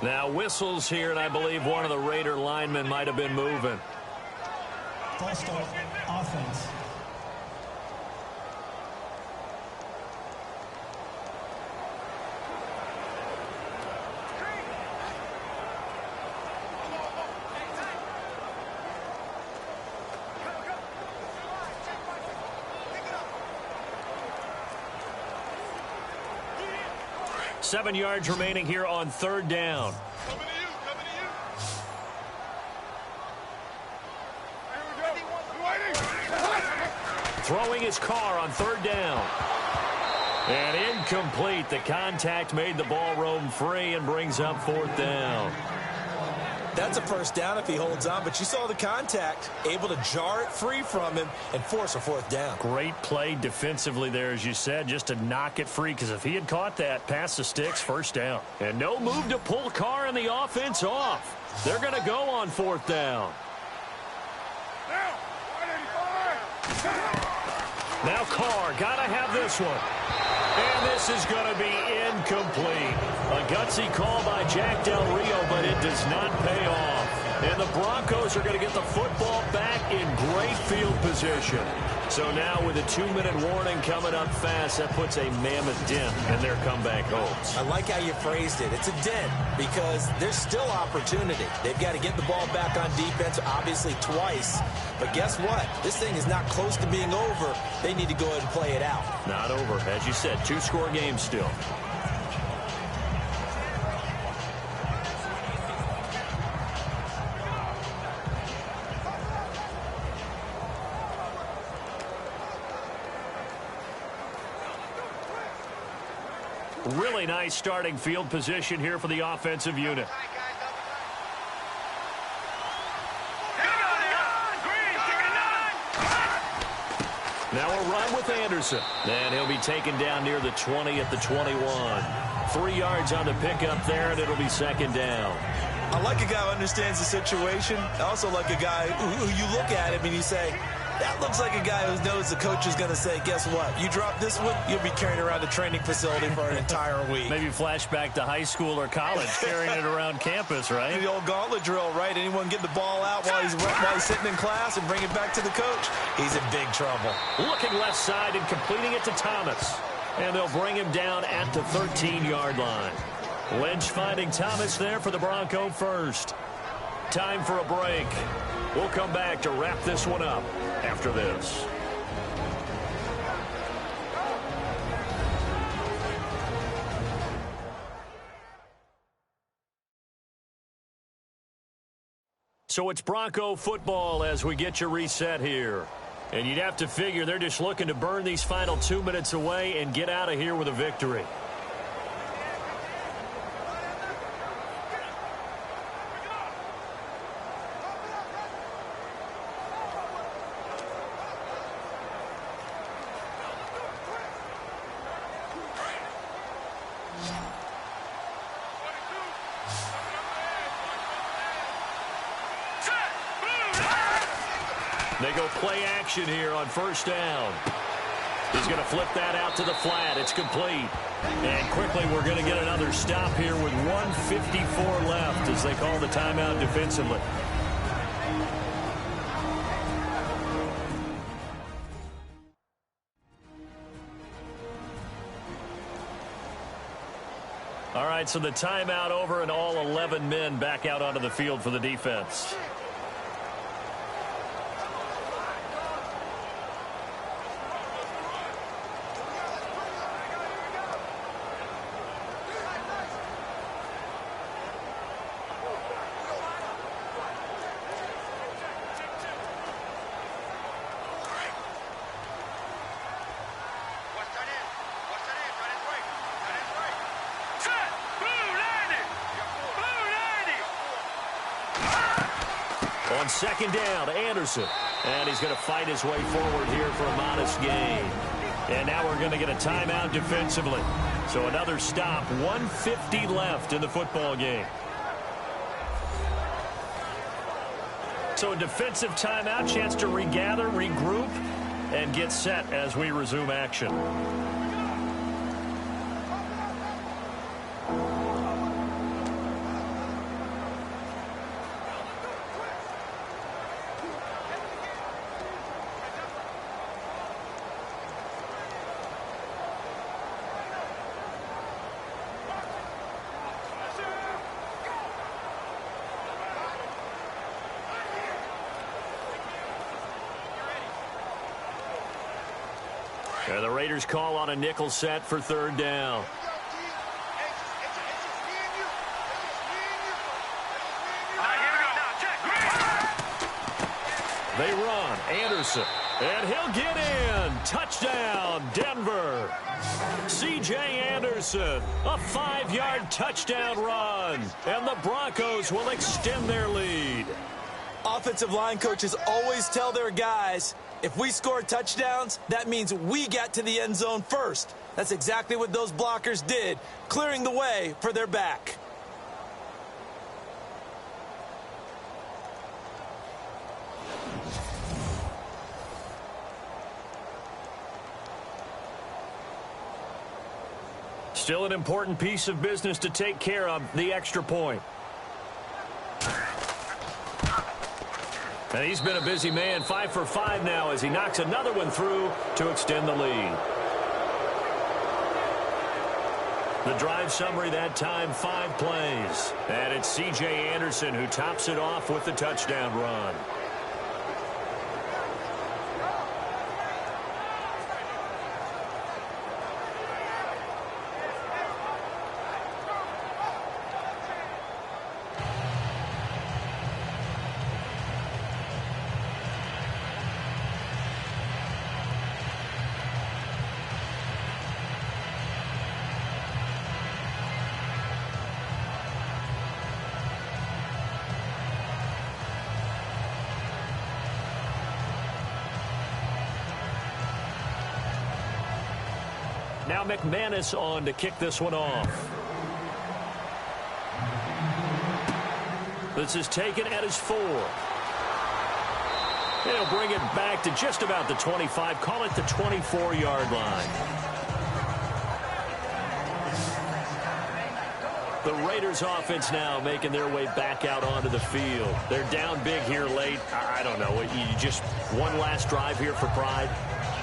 Now whistles here, and I believe one of the Raider linemen might have been moving. False start, offense. Seven yards remaining here on third down. Throwing his Carr on third down. And incomplete. The contact made the ball roam free and brings up fourth down. That's a first down if he holds on, but you saw the contact, able to jar it free from him and force a fourth down. Great play defensively there, as you said, just to knock it free, because if he had caught that, past the sticks, first down. And no move to pull Carr and the offense off. They're going to go on fourth down. Now Carr, got to have this one. And this is going to be incomplete. A gutsy call by Jack Del Rio, but it does not pay off. And the Broncos are going to get the football back in great field position. So now with a 2-minute warning coming up fast, that puts a mammoth dent in their comeback hopes. I like how you phrased it. It's a dent because there's still opportunity. They've got to get the ball back on defense, obviously twice. But guess what? This thing is not close to being over. They need to go ahead and play it out. Not over. As you said, 2-score game still. Really nice starting field position here for the offensive unit. Now a run with Anderson. And he'll be taken down near the 20 at the 21. 3 yards on the pickup there, and it'll be second down. I like a guy who understands the situation. I also like a guy who you look at him and you say, that looks like a guy who knows the coach is going to say, guess what? You drop this one, you'll be carrying around the training facility for an entire week. Maybe flashback to high school or college, carrying it around campus, right? The old gauntlet drill, right? Anyone get the ball out while he's sitting in class and bring it back to the coach? He's in big trouble. Looking left side and completing it to Thomas. And they'll bring him down at the 13-yard line. Lynch finding Thomas there for the Bronco first. Time for a break. We'll come back to wrap this one up after this. So it's Bronco football as we get you reset here. And you'd have to figure they're just looking to burn these final 2 minutes away and get out of here with a victory. They go play action here on first down. He's going to flip that out to the flat. It's complete. And quickly we're going to get another stop here with 1:54 left as they call the timeout defensively. All right, so the timeout over and all 11 men back out onto the field for the defense. On second down, Anderson. And he's going to fight his way forward here for a modest gain. And now we're going to get a timeout defensively. So another stop, 1:50 left in the football game. So a defensive timeout, chance to regather, regroup, and get set as we resume action. And the Raiders call on a nickel set for third down. They run. Anderson. And he'll get in. Touchdown, Denver. C.J. Anderson. A 5-yard touchdown run. And the Broncos will extend their lead. Offensive line coaches always tell their guys, if we score touchdowns, that means we get to the end zone first. That's exactly what those blockers did, clearing the way for their back. Still an important piece of business to take care of, the extra point. And he's been a busy man, 5 for 5 now as he knocks another one through to extend the lead. The drive summary that time, 5 plays. And it's C.J. Anderson who tops it off with the touchdown run. Now McManus on to kick this one off. This is taken at his 4. And he'll bring it back to just about the 25. Call it the 24-yard line. The Raiders offense now making their way back out onto the field. They're down big here late. I don't know. You just one last drive here for pride.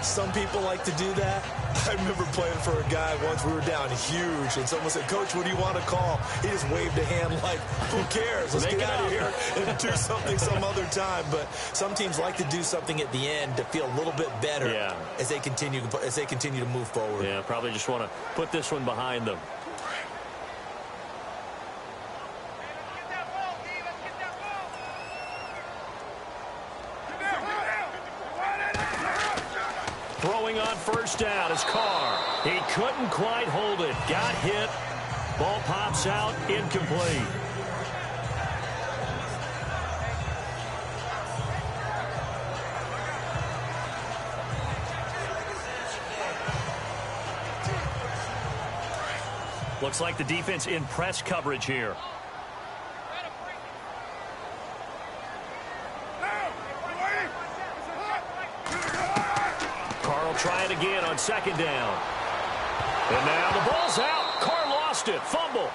Some people like to do that. I remember playing for a guy once. We were down huge, and someone said, "Coach, what do you want to call?" He just waved a hand like, "Who cares? Let's get out of here and do something some other time." But some teams like to do something at the end to feel a little bit better as they continue to move forward. Yeah, probably just want to put this one behind them. Throwing on first down is Carr. He couldn't quite hold it. Got hit. Ball pops out. Incomplete. Looks like the defense in press coverage here. Try it again on second down. And now the ball's out. Carr lost it. Fumble.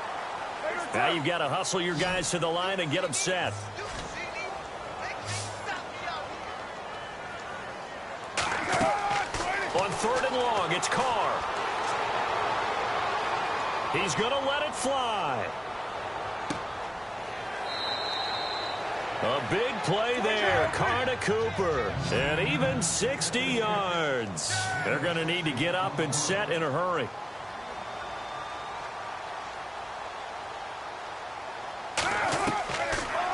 Now you've got to hustle your guys to the line and get them set. On third and long, it's Carr. He's going to let it fly. A big play there. Carr to Cooper. And even 60 yards. They're going to need to get up and set in a hurry.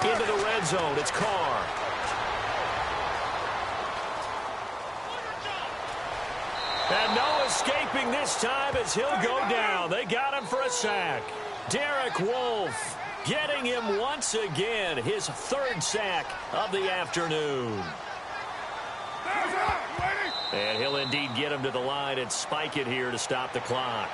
Into the red zone. It's Carr. And no escaping this time as he'll go down. They got him for a sack. Derek Wolfe. Getting him once again, his third sack of the afternoon. And he'll indeed get him to the line and spike it here to stop the clock.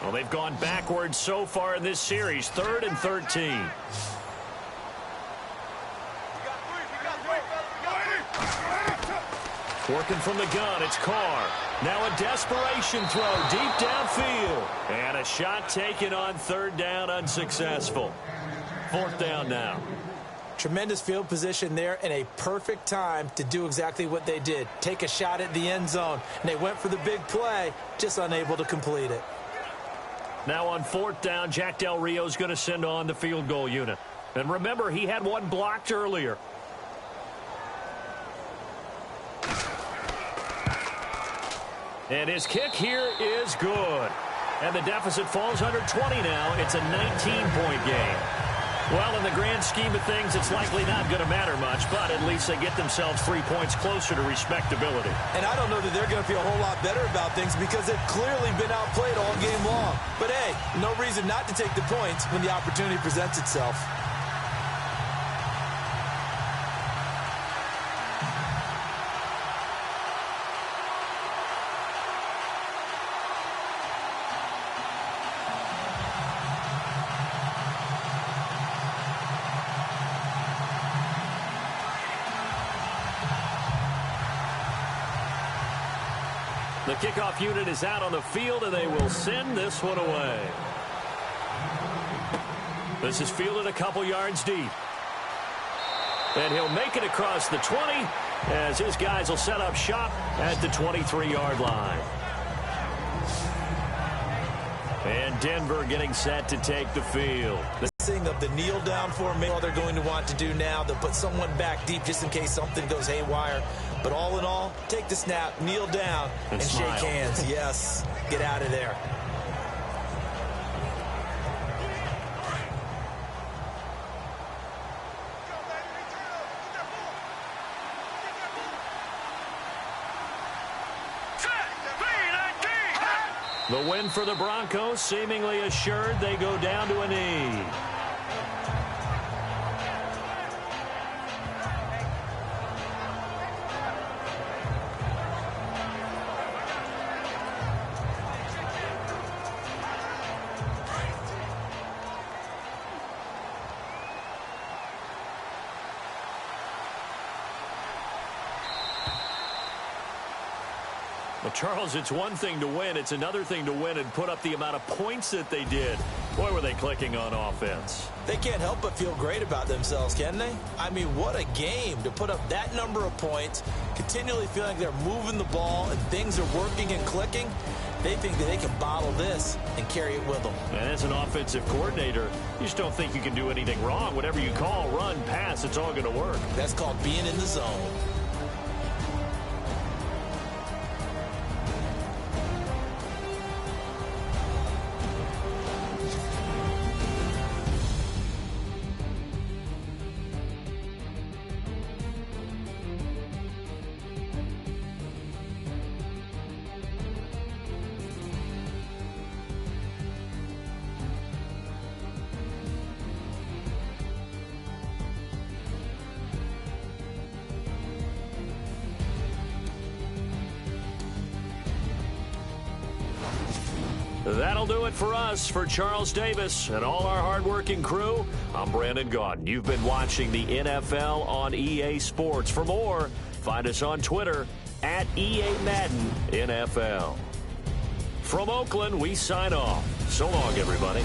Well, they've gone backwards so far in this series, 3rd and 13. Working from the gun, it's Carr. Now a desperation throw deep downfield. And a shot taken on 3rd down, unsuccessful. 4th down now. Tremendous field position there and a perfect time to do exactly what they did. Take a shot at the end zone. And they went for the big play, just unable to complete it. Now on 4th down, Jack Del Rio's going to send on the field goal unit. And remember, he had one blocked earlier. And his kick here is good. And the deficit falls under 20 now. It's a 19-point game. Well, in the grand scheme of things, it's likely not going to matter much, but at least they get themselves 3 points closer to respectability. And I don't know that they're going to feel a whole lot better about things because they've clearly been outplayed all game long. But, hey, no reason not to take the points when the opportunity presents itself. The kickoff unit is out on the field, and they will send this one away. This is fielded a couple yards deep. And he'll make it across the 20 as his guys will set up shop at the 23-yard line. And Denver getting set to take the field. Of the kneel down formation, all they're going to want to do now, they'll put someone back deep just in case something goes haywire. But all in all, take the snap, kneel down, and shake hands. Yes, get out of there. The win for the Broncos, seemingly assured. They go down to a knee. Well, Charles, it's one thing to win. It's another thing to win and put up the amount of points that they did. Boy, were they clicking on offense. They can't help but feel great about themselves, can they? I mean, what a game to put up that number of points, continually feeling like they're moving the ball and things are working and clicking. They think that they can bottle this and carry it with them. And as an offensive coordinator, you just don't think you can do anything wrong. Whatever you call, run, pass, it's all going to work. That's called being in the zone. That'll do it for us. For Charles Davis and all our hardworking crew, I'm Brandon Gaudin. You've been watching the NFL on EA Sports. For more, find us on Twitter at EA Madden NFL. From Oakland, we sign off. So long, everybody.